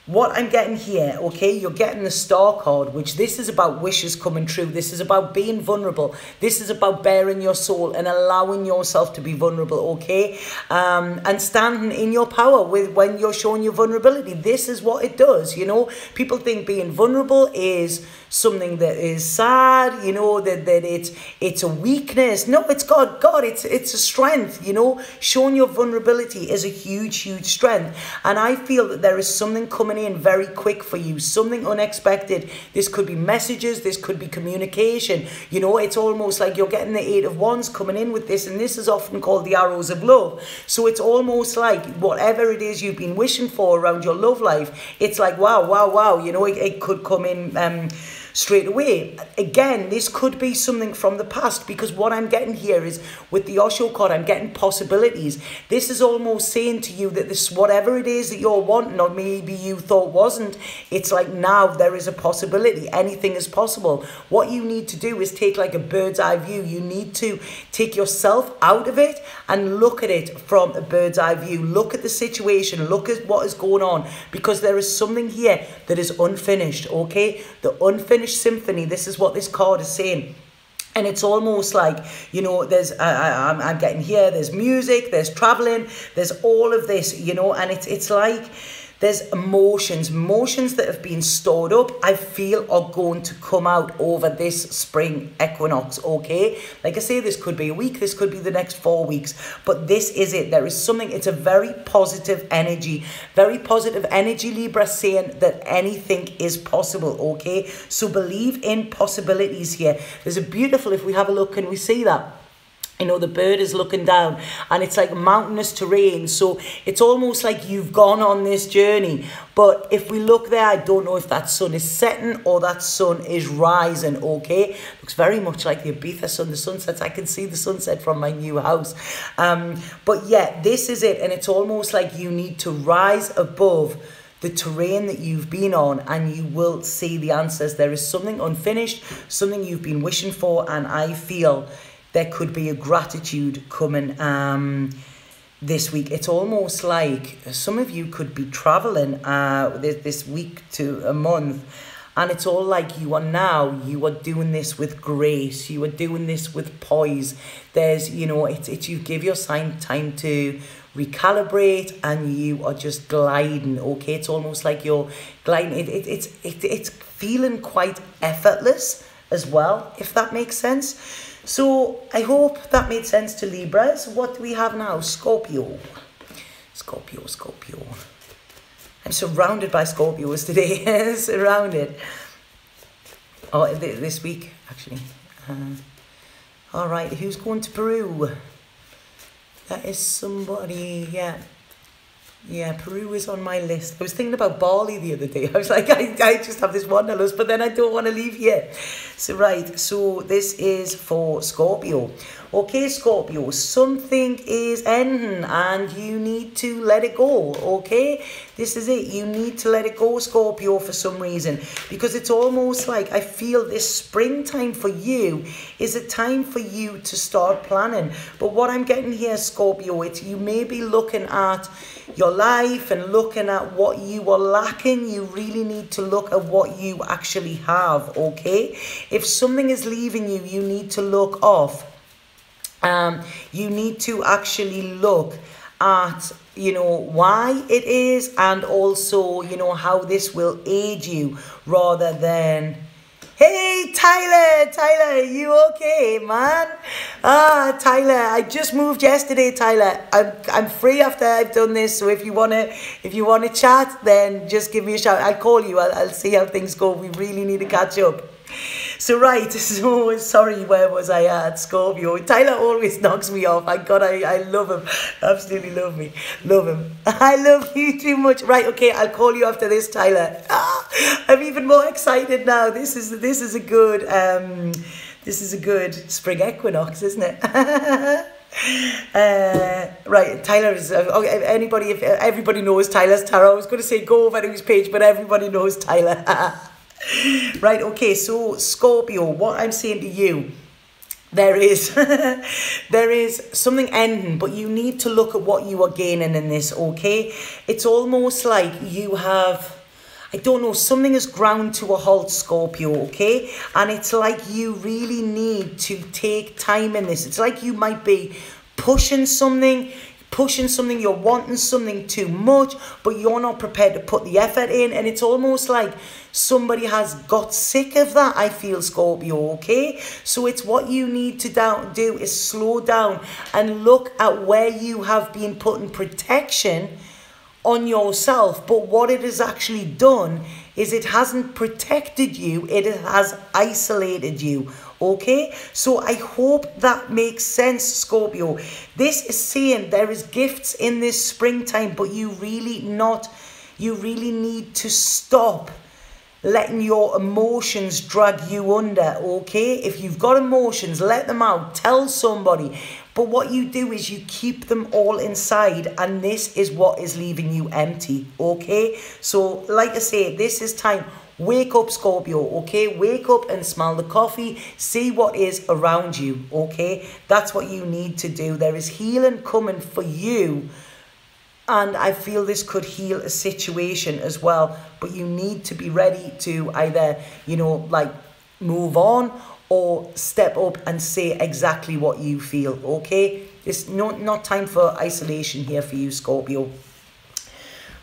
what I'm getting here, okay, you're getting the Star card, which this is about wishes coming true. This is about being vulnerable. This is about bearing your soul and allowing yourself to be vulnerable, okay? And standing in your power with when you're showing your vulnerability. This is what it does, you know? People think being vulnerable is something that is sad, you know, that it's a weakness. No, it's God, it's a strength, you know. Showing your vulnerability is a huge strength. And I feel that there is something coming in very quick for you, something unexpected. This could be messages, this could be communication, you know. It's almost like you're getting the 8 of Wands coming in with this, and this is often called the arrows of love. So it's almost like whatever it is you've been wishing for around your love life, it's like wow, you know, it could come in straight away. Again, this could be something from the past, because what I'm getting here is with the Osho card, I'm getting possibilities. This is almost saying to you that this, whatever it is that you're wanting, or maybe you thought wasn't, it's like now there is a possibility. Anything is possible. What you need to do is take like a bird's eye view. You need to take yourself out of it and look at it from a bird's eye view. Look at the situation, look at what is going on, because there is something here that is unfinished, okay? The unfinished symphony. This is what this card is saying. And it's almost like, you know, there's I'm getting here, there's music, there's traveling, there's all of this, you know, and it's like there's emotions that have been stored up, I feel are going to come out over this spring equinox, okay? Like I say, this could be a week, this could be the next 4 weeks, but this is it. There is something, it's a very positive energy, Libra, saying that anything is possible, okay? So believe in possibilities here. There's a beautiful, if we have a look, can we see that? You know, the bird is looking down, and it's like mountainous terrain. So it's almost like you've gone on this journey. But if we look there, I don't know if that sun is setting or that sun is rising, okay? Looks very much like the Ibiza sun, the sunsets. I can see the sunset from my new house. But yeah, this is it. And it's almost like you need to rise above the terrain that you've been on, and you will see the answers. There is something unfinished, something you've been wishing for, and I feel there could be a gratitude coming this week. It's almost like some of you could be traveling this week to a month, and it's all like you are doing this with grace, you are doing this with poise. There's, you know, it's you give your sign time to recalibrate, and you are just gliding, okay? It's almost like you're gliding. It's feeling quite effortless as well, if that makes sense. So I hope that made sense to Libra. So what do we have now? Scorpio. I'm surrounded by Scorpios today. Surrounded. Oh, this week, actually. All right, who's going to Peru? That is somebody, yeah. Yeah, Peru is on my list. I was thinking about Bali the other day. I was like, I just have this wanderlust, but then I don't want to leave here. So, right, so this is for Scorpio. Okay, Scorpio, something is ending and you need to let it go, okay? This is it. You need to let it go, Scorpio, for some reason. Because it's almost like I feel this springtime for you is a time for you to start planning. But what I'm getting here, Scorpio, it's you may be looking at your life and looking at what you are lacking. You really need to look at what you actually have, okay? If something is leaving you, you need to look off. You need to actually look at, you know, why it is, and also, you know, how this will aid you, rather than, hey, Tyler, you okay, man? Tyler, I just moved yesterday, Tyler. I'm free after I've done this, so if you wanna chat, then just give me a shout. I'll call you. I'll see how things go. We really need to catch up. So right, so sorry, where was I at? Scorpio. Tyler always knocks me off. I love him. Absolutely love him. I love you too much. Right, okay, I'll call you after this, Tyler. I'm even more excited now. This is a good spring equinox, isn't it? Right, Tyler is okay. If everybody knows Tyler's tarot, I was going to say go over to his page, but everybody knows Tyler. Right, okay, so Scorpio, what I'm saying to you, There is, there is something ending, but you need to look at what you are gaining in this, okay? It's almost like you have, I don't know, something has ground to a halt, Scorpio, okay? And it's like you really need to take time in this. It's like you might be pushing something, you're wanting something too much, but you're not prepared to put the effort in. And it's almost like somebody has got sick of that, I feel, Scorpio, okay? So it's what you need to do is slow down and look at where you have been putting protection on yourself. But what it has actually done is it hasn't protected you, it has isolated you. Okay, so I hope that makes sense, Scorpio. This is saying there is gifts in this springtime, but you really need to stop letting your emotions drag you under, okay? If you've got emotions, let them out, tell somebody. But what you do is you keep them all inside, and this is what is leaving you empty, okay? So, like I say, this is time. Wake up, Scorpio, okay? Wake up and smell the coffee. See what is around you, okay? That's what you need to do. There is healing coming for you. And I feel this could heal a situation as well. But you need to be ready to either, you know, like move on or step up and say exactly what you feel, okay? It's not time for isolation here for you, Scorpio.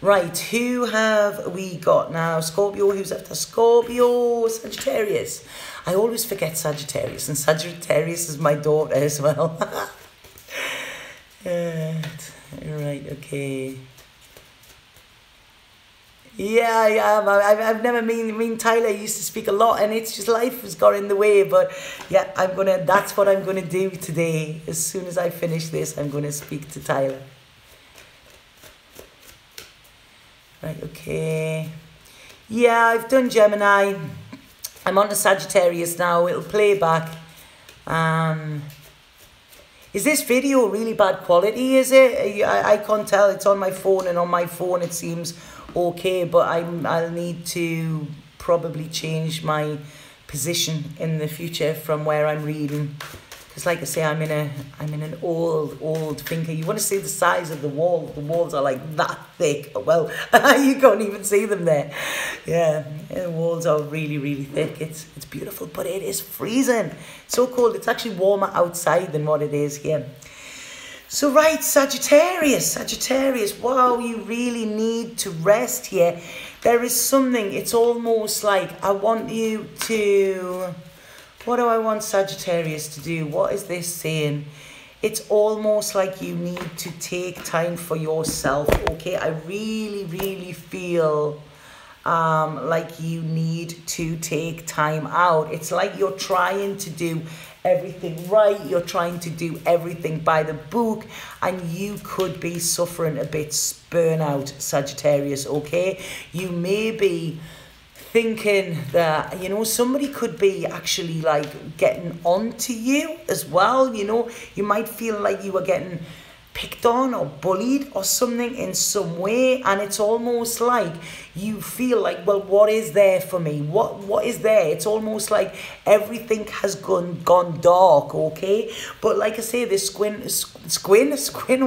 Right, who have we got now? Scorpio, who's after Scorpio? Sagittarius. I always forget Sagittarius, and Sagittarius is my daughter as well. Right, okay. Yeah, I am. I've never mean Tyler used to speak a lot, and it's just life has got in the way. But yeah, that's what I'm gonna do today. As soon as I finish this, I'm gonna speak to Tyler. Right, okay. Yeah, I've done Gemini. I'm on to Sagittarius now. It'll play back. Is this video really bad quality, is it? I can't tell. It's on my phone, and on my phone it seems okay, but I'll need to probably change my position in the future from where I'm reading. Because like I say, I'm in an old finger. You want to see the size of the wall? The walls are like that thick. Well, you can't even see them there. Yeah, the walls are really thick. It's beautiful, but it is freezing. So cold. It's actually warmer outside than what it is here. So right, Sagittarius. Wow, you really need to rest here. There is something. It's almost like I want you to. What do I want Sagittarius to do? What is this saying? It's almost like you need to take time for yourself, okay? I really feel like you need to take time out. It's like you're trying to do everything right. You're trying to do everything by the book, and you could be suffering a bit burnout, Sagittarius, okay? You may be thinking that, you know, somebody could be actually like getting on to you as well. You know, you might feel like you are getting picked on or bullied or something in some way, and it's almost like you feel like, well, what is there for me? What is there? It's almost like everything has gone dark, okay? But like I say, this squin,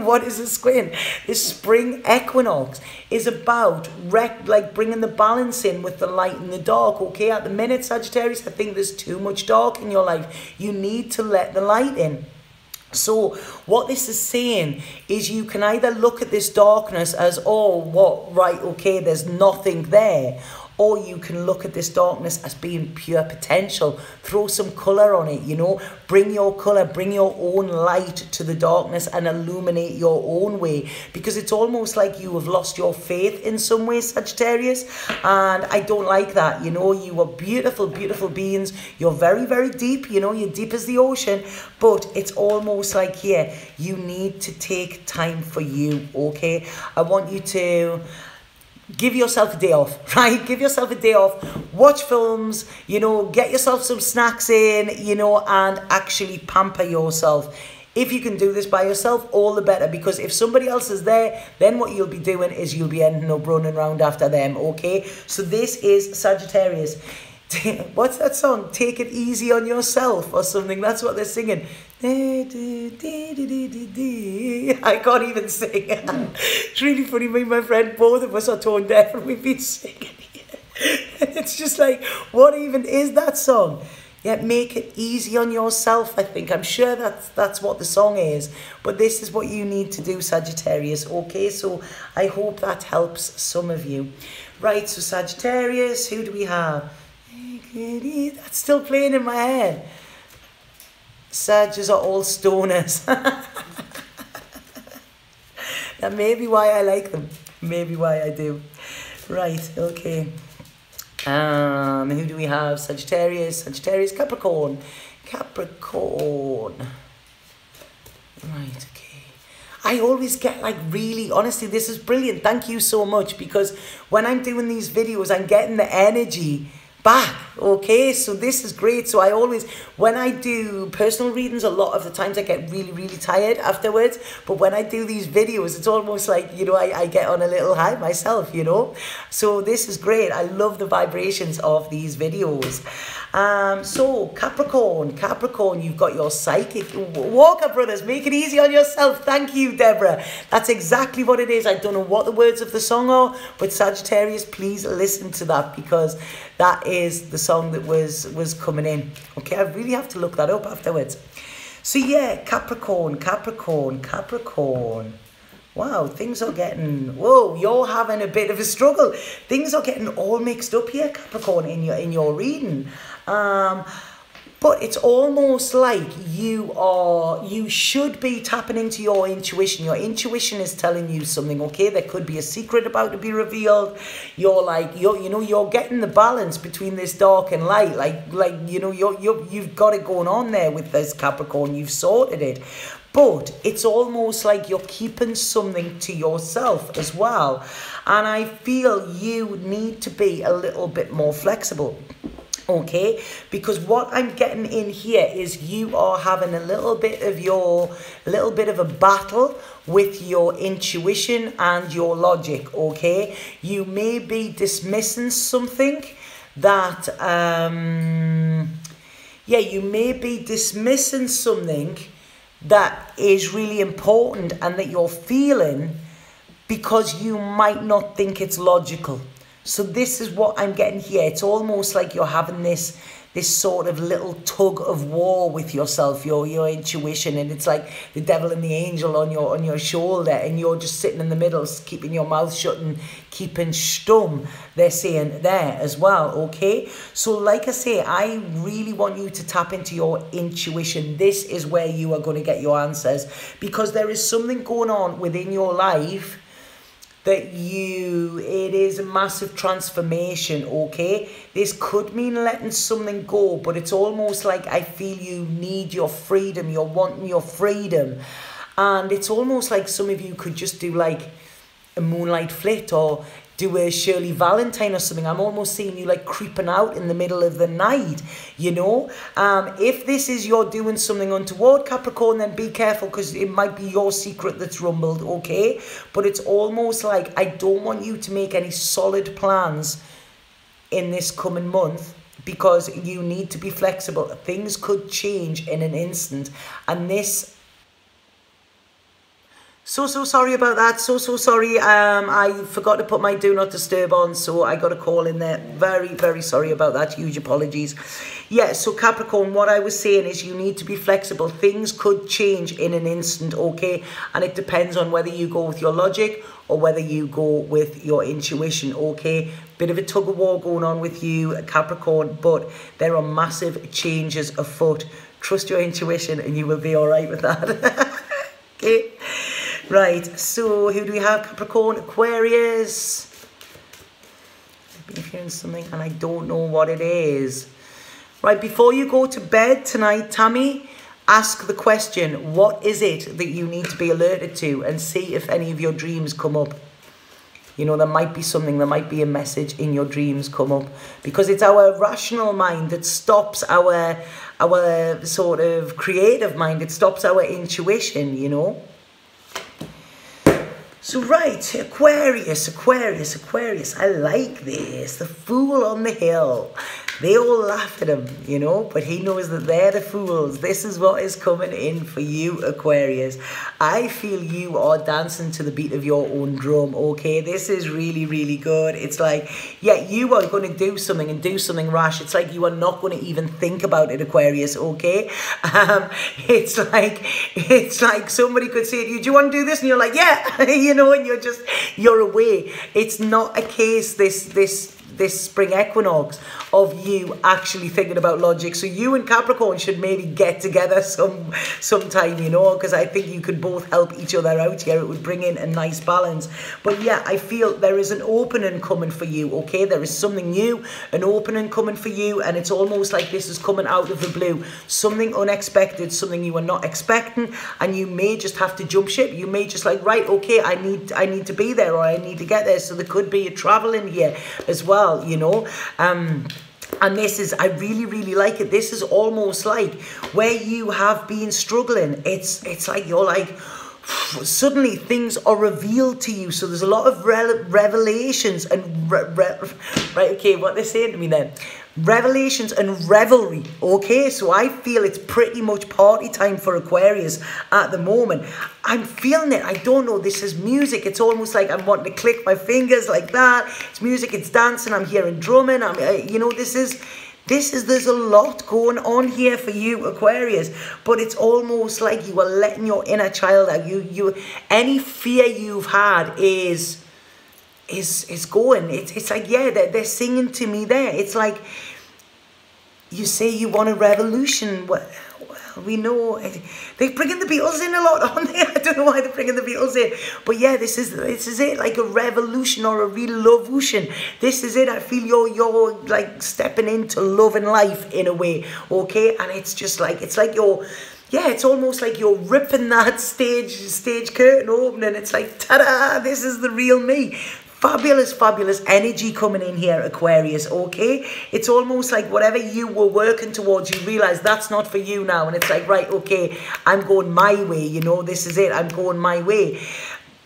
what is a squin? This spring equinox is about bringing the balance in with the light and the dark, okay? At the minute, Sagittarius, I think there's too much dark in your life. You need to let the light in. So what this is saying is you can either look at this darkness as, oh, what, right, okay, there's nothing there. Or you can look at this darkness as being pure potential. Throw some colour on it, you know. Bring your colour, bring your own light to the darkness and illuminate your own way. Because it's almost like you have lost your faith in some ways, Sagittarius. And I don't like that, you know. You are beautiful beings. You're very deep, you know. You're deep as the ocean. But it's almost like here, you need to take time for you, okay? I want you to give yourself a day off, right? Give yourself a day off, watch films, you know, get yourself some snacks in, you know, and actually pamper yourself. If you can do this by yourself, all the better, because if somebody else is there, then what you'll be doing is you'll be ending up running around after them, okay? So this is Sagittarius. What's that song? Take it easy on yourself or something. That's what they're singing. I can't even sing. It's really funny. Me and my friend, both of us are tone deaf and we've been singing. It's just like, what even is that song? Yeah, make it easy on yourself, I think. I'm sure that's what the song is. But this is what you need to do, Sagittarius. Okay, so I hope that helps some of you. Right, so Sagittarius, who do we have? That's still playing in my head. Sagittarius are all stoners. That may be why I like them. Maybe why I do. Right, okay. Who do we have? Sagittarius, Capricorn. Capricorn. Right, okay. I always get like really, honestly, this is brilliant. Thank you so much, because when I'm doing these videos, I'm getting the energy back. Okay, so this is great. So I always, when I do personal readings, a lot of the times I get really, really tired afterwards. But when I do these videos, it's almost like, you know, I get on a little high myself, you know. So this is great. I love the vibrations of these videos. So Capricorn, you've got your psychic Walker brothers. Make it easy on yourself. Thank you, Deborah. That's exactly what it is. I don't know what the words of the song are, but Sagittarius, please listen to that, because that is the song that was coming in. Okay, I really have to look that up afterwards. So yeah, Capricorn. Wow, things are getting, whoa, you're having a bit of a struggle. Things are getting all mixed up here, Capricorn, in your reading. But it's almost like you should be tapping into your intuition. Your intuition is telling you something, okay? There could be a secret about to be revealed. You're getting the balance between this dark and light. You've got it going on there with this Capricorn. You've sorted it. But it's almost like you're keeping something to yourself as well. And I feel you need to be a little bit more flexible. Okay, because what I'm getting in here is you are having a little bit of a battle with your intuition and your logic. Okay, you may be dismissing something that you may be dismissing something that is really important and that you're feeling, because you might not think it's logical. So this is what I'm getting here. It's almost like you're having this sort of little tug of war with yourself, your intuition, and it's like the devil and the angel on your shoulder, and you're just sitting in the middle, keeping your mouth shut and keeping stum. They're saying there as well. Okay, so like I say, I really want you to tap into your intuition. This is where you are going to get your answers, because there is something going on within your life that it is a massive transformation. Okay, this could mean letting something go, but it's almost like I feel you need your freedom. You're wanting your freedom, and it's almost like some of you could just do like a moonlight flit or do a Shirley Valentine or something. I'm almost seeing you like creeping out in the middle of the night, you know. If this is you're doing something untoward, Capricorn, then be careful, because it might be your secret that's rumbled, okay? But it's almost like I don't want you to make any solid plans in this coming month, because you need to be flexible. Things could change in an instant, and this... So sorry about that. So sorry. I forgot to put my do not disturb on, so I got a call in there. Very sorry about that. Huge apologies. Yeah, so Capricorn, what I was saying is you need to be flexible. Things could change in an instant, okay? And it depends on whether you go with your logic or whether you go with your intuition, okay? Bit of a tug of war going on with you, Capricorn, but there are massive changes afoot. Trust your intuition and you will be all right with that. Okay? Right, so who do we have? Capricorn, Aquarius. I've been hearing something and I don't know what it is. Right, before you go to bed tonight, Tammy, ask the question, what is it that you need to be alerted to, and see if any of your dreams come up. You know, there might be something, there might be a message in your dreams come up, because it's our rational mind that stops our sort of creative mind. It stops our intuition, you know. So right, Aquarius, I like this. The Fool on the Hill. They all laugh at him, you know, but he knows that they're the fools. This is what is coming in for you, Aquarius. I feel you are dancing to the beat of your own drum, okay? This is really, really good. It's like, yeah, you are going to do something and do something rash. It's like you are not going to even think about it, Aquarius, okay? It's like somebody could say to you, do you want to do this? And you're like, yeah, you know, and you're away. It's not a case, this spring equinox, of you actually thinking about logic. So you and Capricorn should maybe get together sometime, you know, because I think you could both help each other out here. It would bring in a nice balance. But yeah, I feel there is an opening coming for you, okay? There is something new, an opening coming for you, and it's almost like this is coming out of the blue. Something unexpected, something you were not expecting, and you may just have to jump ship. You may just like, right, okay, I need to be there, or I need to get there. So there could be a travel in here as well, you know. And this is, I really, really like it. This is almost like where you have been struggling. It's like you're like, suddenly things are revealed to you. So there's a lot of revelations and right, okay, what they're saying to me then, revelations and revelry, okay? So I feel it's pretty much party time for Aquarius at the moment. I'm feeling it. I don't know, this is music. It's almost like I'm wanting to click my fingers like that. It's music, it's dancing, I'm hearing drumming. You know, there's a lot going on here for you, Aquarius, but it's almost like you are letting your inner child out. Any fear you've had is going. It's like, yeah, they're singing to me there. It's like, you say you want a revolution. Well, we know they're bringing the Beatles in a lot, aren't they? I don't know why they're bringing the Beatles in, but yeah, this is it, like a revolution or a real love-ocean. This is it. I feel you're like stepping into love and life in a way, okay? And it's just like, it's like you're, yeah, it's almost like you're ripping that stage curtain open, and it's like, ta-da, this is the real me. Fabulous, fabulous energy coming in here, Aquarius, okay? It's almost like whatever you were working towards, you realize that's not for you now. And it's like, right, okay, I'm going my way, you know, this is it, I'm going my way.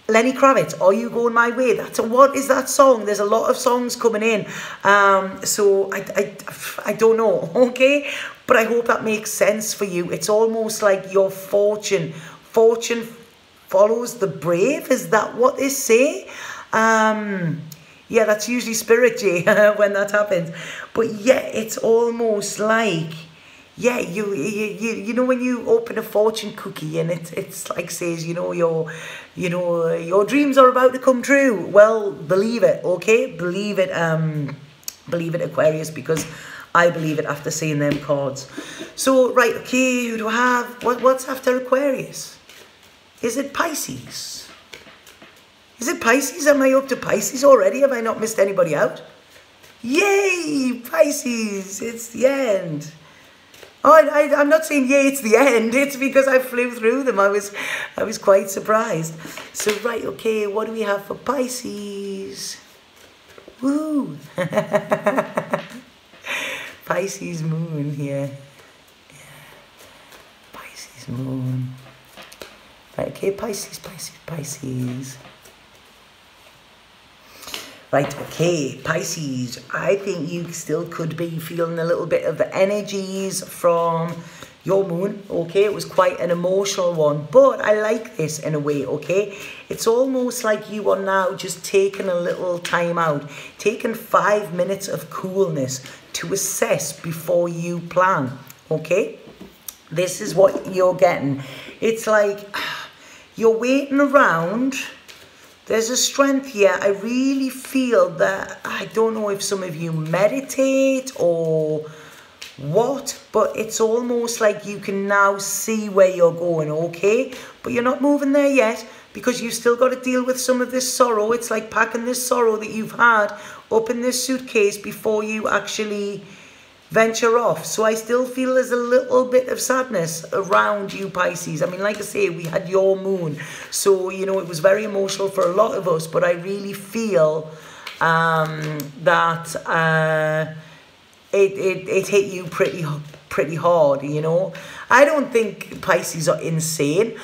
Lenny Kravitz, are you going my way? What is that song? There's a lot of songs coming in. So I don't know, okay? But I hope that makes sense for you. It's almost like your fortune follows the brave. Is that what they say? Yeah, that's usually spirit, Jay, when that happens. But yeah, it's almost like, yeah, you know when you open a fortune cookie and it's like says, you know, your dreams are about to come true. Well, believe it, okay? Believe it, Aquarius, because I believe it after seeing them cards. So right, okay, who do I have? What's after Aquarius? Is it Pisces? Is it Pisces? Am I up to Pisces already? Have I not missed anybody out? Yay, Pisces, it's the end. Oh, I'm not saying yay, it's the end. It's because I flew through them. I was quite surprised. So, right, okay, what do we have for Pisces? Woo! Pisces moon here. Yeah. Pisces moon. Right, okay, Pisces. Right, okay, Pisces, I think you still could be feeling a little bit of the energies from your moon, okay? It was quite an emotional one, but I like this in a way, okay? It's almost like you are now just taking a little time out, taking 5 minutes of coolness to assess before you plan, okay? This is what you're getting. It's like you're waiting around. There's a strength here. I really feel that, I don't know if some of you meditate or what, but it's almost like you can now see where you're going, okay? But you're not moving there yet because you've still got to deal with some of this sorrow. It's like packing this sorrow that you've had up in this suitcase before you actually venture off. So I still feel there's a little bit of sadness around you, Pisces. I mean, like I say, we had your moon, so you know it was very emotional for a lot of us, but I really feel that it hit you pretty hard, you know. I don't think Pisces are insane.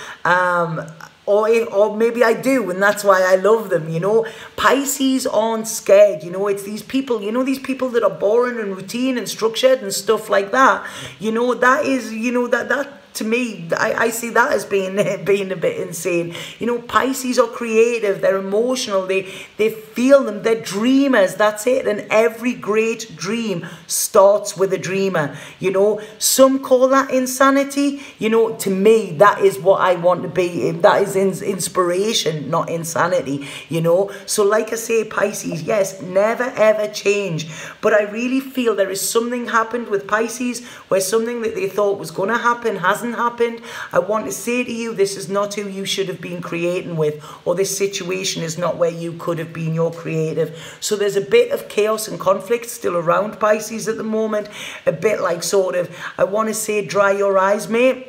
or maybe I do, and that's why I love them, you know. Pisces aren't scared, you know. It's these people, you know, these people that are boring and routine and structured and stuff like that. You know, that is, you know, that to me, I see that as being a bit insane. You know, Pisces are creative, they're emotional, they feel them, they're dreamers, that's it. And every great dream starts with a dreamer, you know. Some call that insanity, you know. To me, that is what I want to be. That is inspiration, not insanity, you know. So like I say, Pisces, yes, never ever change. But I really feel there is something happened with Pisces where something that they thought was going to happen hasn't happened. I want to say to you, this is not who you should have been creating with, or this situation is not where you could have been your creative. So there's a bit of chaos and conflict still around Pisces at the moment, a bit like sort of, I want to say, dry your eyes, mate.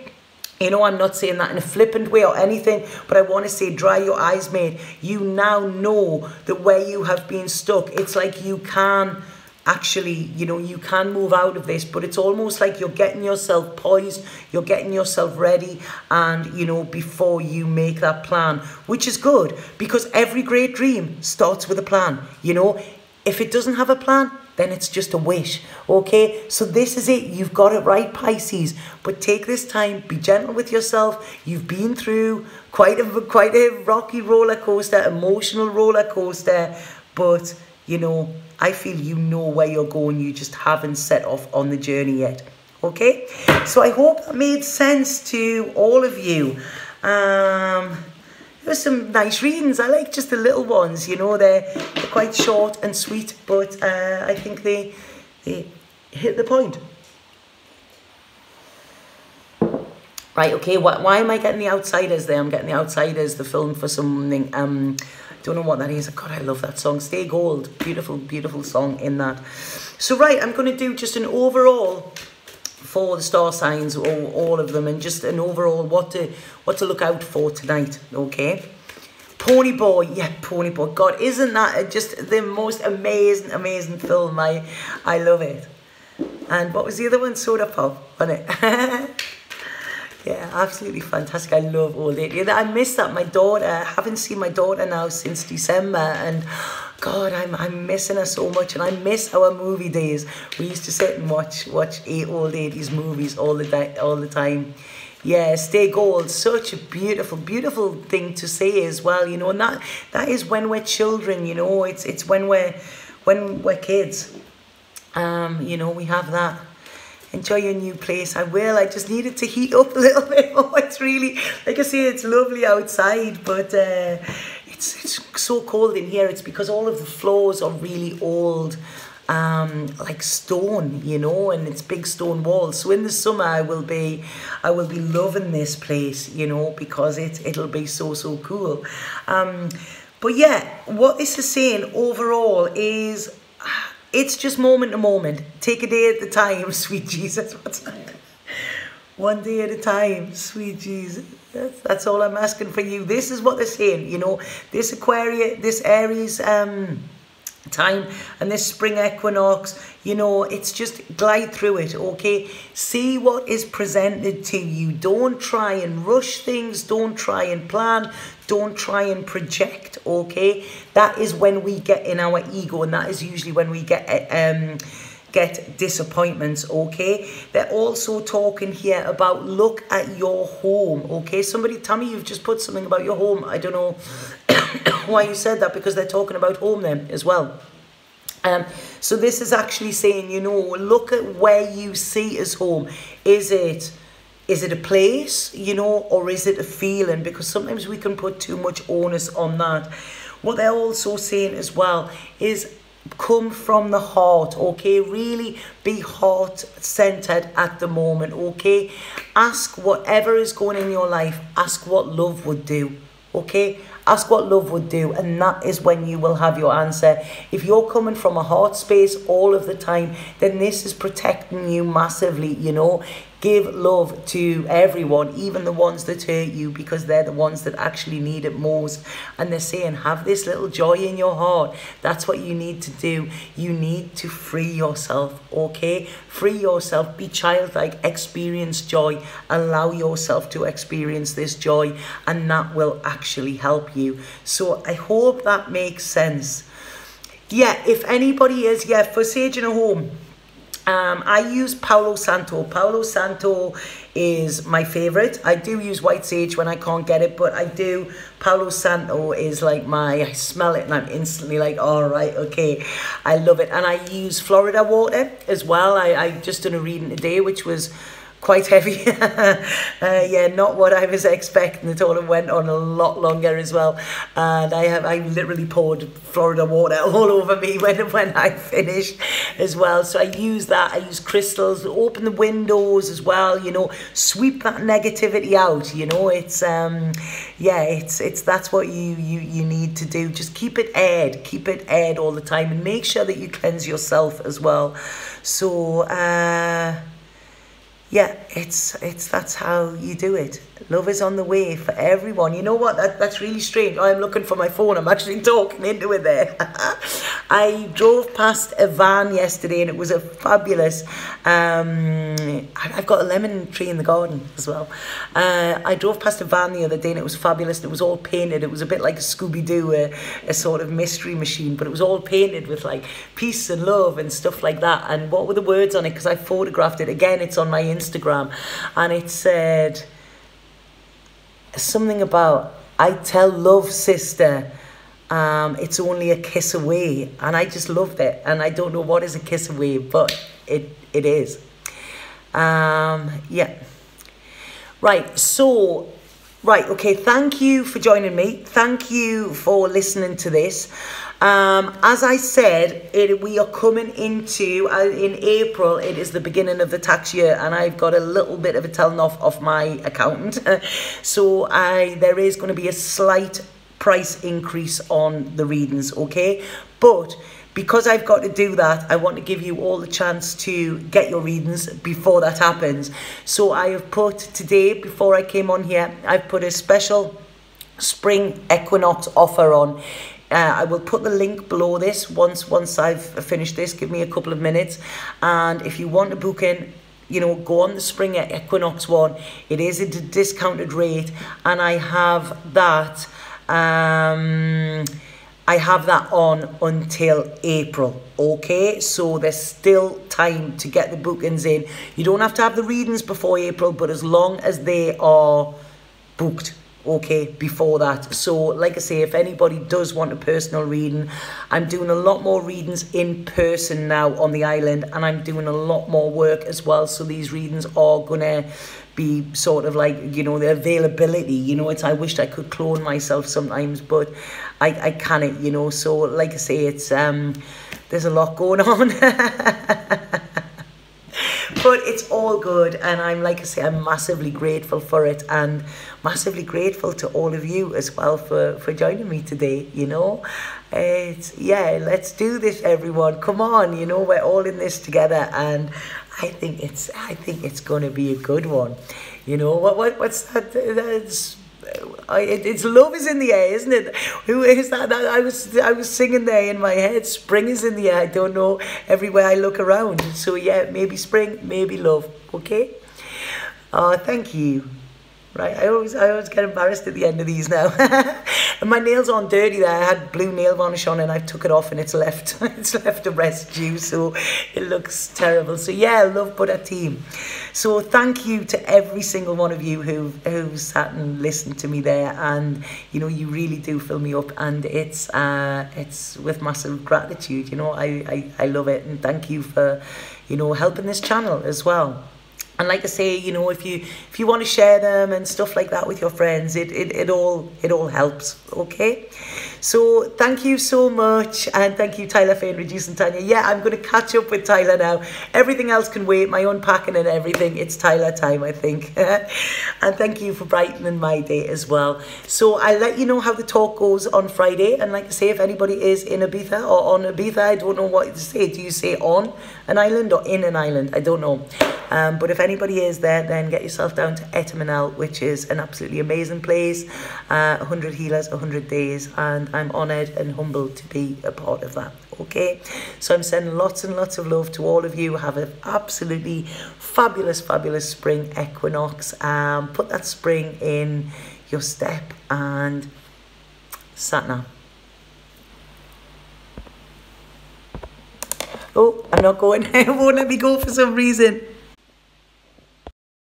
You know, I'm not saying that in a flippant way or anything, but I want to say, dry your eyes, mate. You now know that where you have been stuck, it's like you can actually, you know, you can move out of this, but it's almost like you're getting yourself poised, you're getting yourself ready, and, you know, before you make that plan, which is good, because every great dream starts with a plan, you know. If it doesn't have a plan, then it's just a wish, okay? So this is it. You've got it right, Pisces. But take this time, be gentle with yourself. You've been through quite a rocky roller coaster, emotional roller coaster, but, you know, I feel you know where you're going. You just haven't set off on the journey yet, okay? So I hope that made sense to all of you. There's some nice readings. I like just the little ones, you know. They're quite short and sweet, but I think they hit the point. Right, okay, why am I getting The Outsiders there? I'm getting The Outsiders, the film for something. Don't know what that is. God, I love that song. Stay Gold. Beautiful, beautiful song in that. So, right, I'm going to do just an overall for the star signs, all of them, and just an overall what to look out for tonight, okay? Pony Boy, yeah, Pony Boy. God, isn't that just the most amazing film? I love it. And what was the other one? Soda Pop, wasn't it? Yeah, absolutely fantastic. I love all that. Yeah, I miss that. My daughter, I haven't seen my daughter now since December, and God, I'm missing her so much, and I miss our movie days. We used to sit and watch old 80s movies all the time. Yeah, Stay Gold, such a beautiful thing to say as well, you know, and that is when we're children, you know, it's when we're kids. You know, we have that. Enjoy your new place. I will. I just need it to heat up a little bit more. It's really, like I say, it's lovely outside, but it's so cold in here. It's because all of the floors are really old, like stone, you know, and it's big stone walls. So in the summer, I will be loving this place, you know, because it'll be so cool. But yeah, what this is saying overall is, it's just moment to moment. Take a day at a time, sweet Jesus. What's that? One day at a time, sweet Jesus. That's all I'm asking for you. This is what they're saying, you know. This Aquarius, this Aries time, and this spring equinox, you know, it's just glide through it, okay? See what is presented to you. Don't try and rush things. Don't try and plan. Don't try and project, okay? That is when we get in our ego, and that is usually when we get disappointments, okay? They're also talking here about look at your home, okay? Somebody, Tammy, you've just put something about your home. I don't know why you said that, because they're talking about home then as well. So this is actually saying, you know, look at where you see as home. Is it a place, you know, or is it a feeling? Because sometimes we can put too much onus on that. What they're also saying as well is come from the heart, okay? Really be heart-centered at the moment, okay? Ask whatever is going in your life, ask what love would do, okay? Ask what love would do, and that is when you will have your answer. If you're coming from a heart space all of the time, then this is protecting you massively, you know. Give love to everyone, even the ones that hurt you, because they're the ones that actually need it most. And they're saying, have this little joy in your heart. That's what you need to do. You need to free yourself, okay? Free yourself, be childlike, experience joy, allow yourself to experience this joy, and that will actually help you. So I hope that makes sense. Yeah, if anybody is, yeah, for Sage in a Home, I use Palo Santo. Palo Santo is my favorite. I do use white sage when I can't get it, but I do. Palo Santo is like I smell it and I'm instantly like, all right, okay, I love it. And I use Florida water as well. I just done a reading today, which was quite heavy. Yeah, not what I was expecting at all. It went on a lot longer as well, and I literally poured Florida water all over me when I finished as well. So I use that. I use crystals, open the windows as well, you know, sweep that negativity out, you know. It's yeah, it's that's what you need to do. Just keep it aired all the time, and make sure that you cleanse yourself as well. So yeah, it's that's how you do it. Love is on the way for everyone. You know what? That's really strange. I'm looking for my phone. I'm actually talking into it there. I drove past a van yesterday and it was a fabulous... I've got a lemon tree in the garden as well. I drove past a van the other day and it was fabulous. And it was all painted. It was a bit like a Scooby-Doo, a sort of mystery machine. But it was all painted with like peace and love and stuff like that. And what were the words on it? Because I photographed it. Again, it's on my Instagram. And it said... something about, I tell love, sister, it's only a kiss away. And I just loved it. And I don't know what is a kiss away, but it is. Yeah. Right, so, right, okay, thank you for joining me. Thank you for listening to this. As I said, we are coming into, in April, it is the beginning of the tax year, and I've got a little bit of a telling off my accountant. So there is going to be a slight price increase on the readings, okay? But because I've got to do that, I want to give you all the chance to get your readings before that happens. So I have put today, before I came on here, I've put a special spring equinox offer on. I will put the link below this once I've finished this. Give me a couple of minutes. And if you want to book in, you know, go on the spring equinox one. It is at a discounted rate. And I have that... I have that on until April, okay? So there's still time to get the bookings in. You don't have to have the readings before April, but as long as they are booked, okay, before that. So like I say, if anybody does want a personal reading, I'm doing a lot more readings in person now on the island, and I'm doing a lot more work as well. So these readings are gonna be sort of like, you know, the availability, you know, it's, I wished I could clone myself sometimes, but I can't, you know. So like I say, it's there's a lot going on. But it's all good, and I'm, like I say, I'm massively grateful for it, and massively grateful to all of you as well for joining me today, you know. It's, yeah, let's do this, everyone. Come on, you know, we're all in this together, and I think it's going to be a good one. You know, what's that? It's love is in the air, isn't it? Who is that? I was singing there in my head. Spring is in the air. I don't know, everywhere I look around. So yeah, maybe spring, maybe love. Okay. Oh, thank you. Right, I always get embarrassed at the end of these now. And my nails aren't dirty there. I had blue nail varnish on and I took it off and it's left a residue, so it looks terrible. So yeah, love Buddha team. So thank you to every single one of you who sat and listened to me there, and you know, you really do fill me up, and it's with massive gratitude. You know, I love it, and thank you for, you know, helping this channel as well. And like I say, you know, if you want to share them and stuff like that with your friends, it all helps, okay? So thank you so much, and thank you, Tyler, for introducing Tanya. Yeah, I'm going to catch up with Tyler now. Everything else can wait, my unpacking and everything. It's Tyler time, I think. And thank you for brightening my day as well. So I'll let you know how the talk goes on Friday. And like I say, if anybody is in Ibiza or on Ibiza, I don't know what to say. Do you say on an island or in an island? I don't know. But if anybody is there, then get yourself down to Etamanel, which is an absolutely amazing place. 100 healers, 100 days, and I'm honoured and humbled to be a part of that. Okay, so I'm sending lots and lots of love to all of you. Have an absolutely fabulous, fabulous spring equinox. Put that spring in your step and Satnam. Oh, I'm not going. It won't let me go for some reason.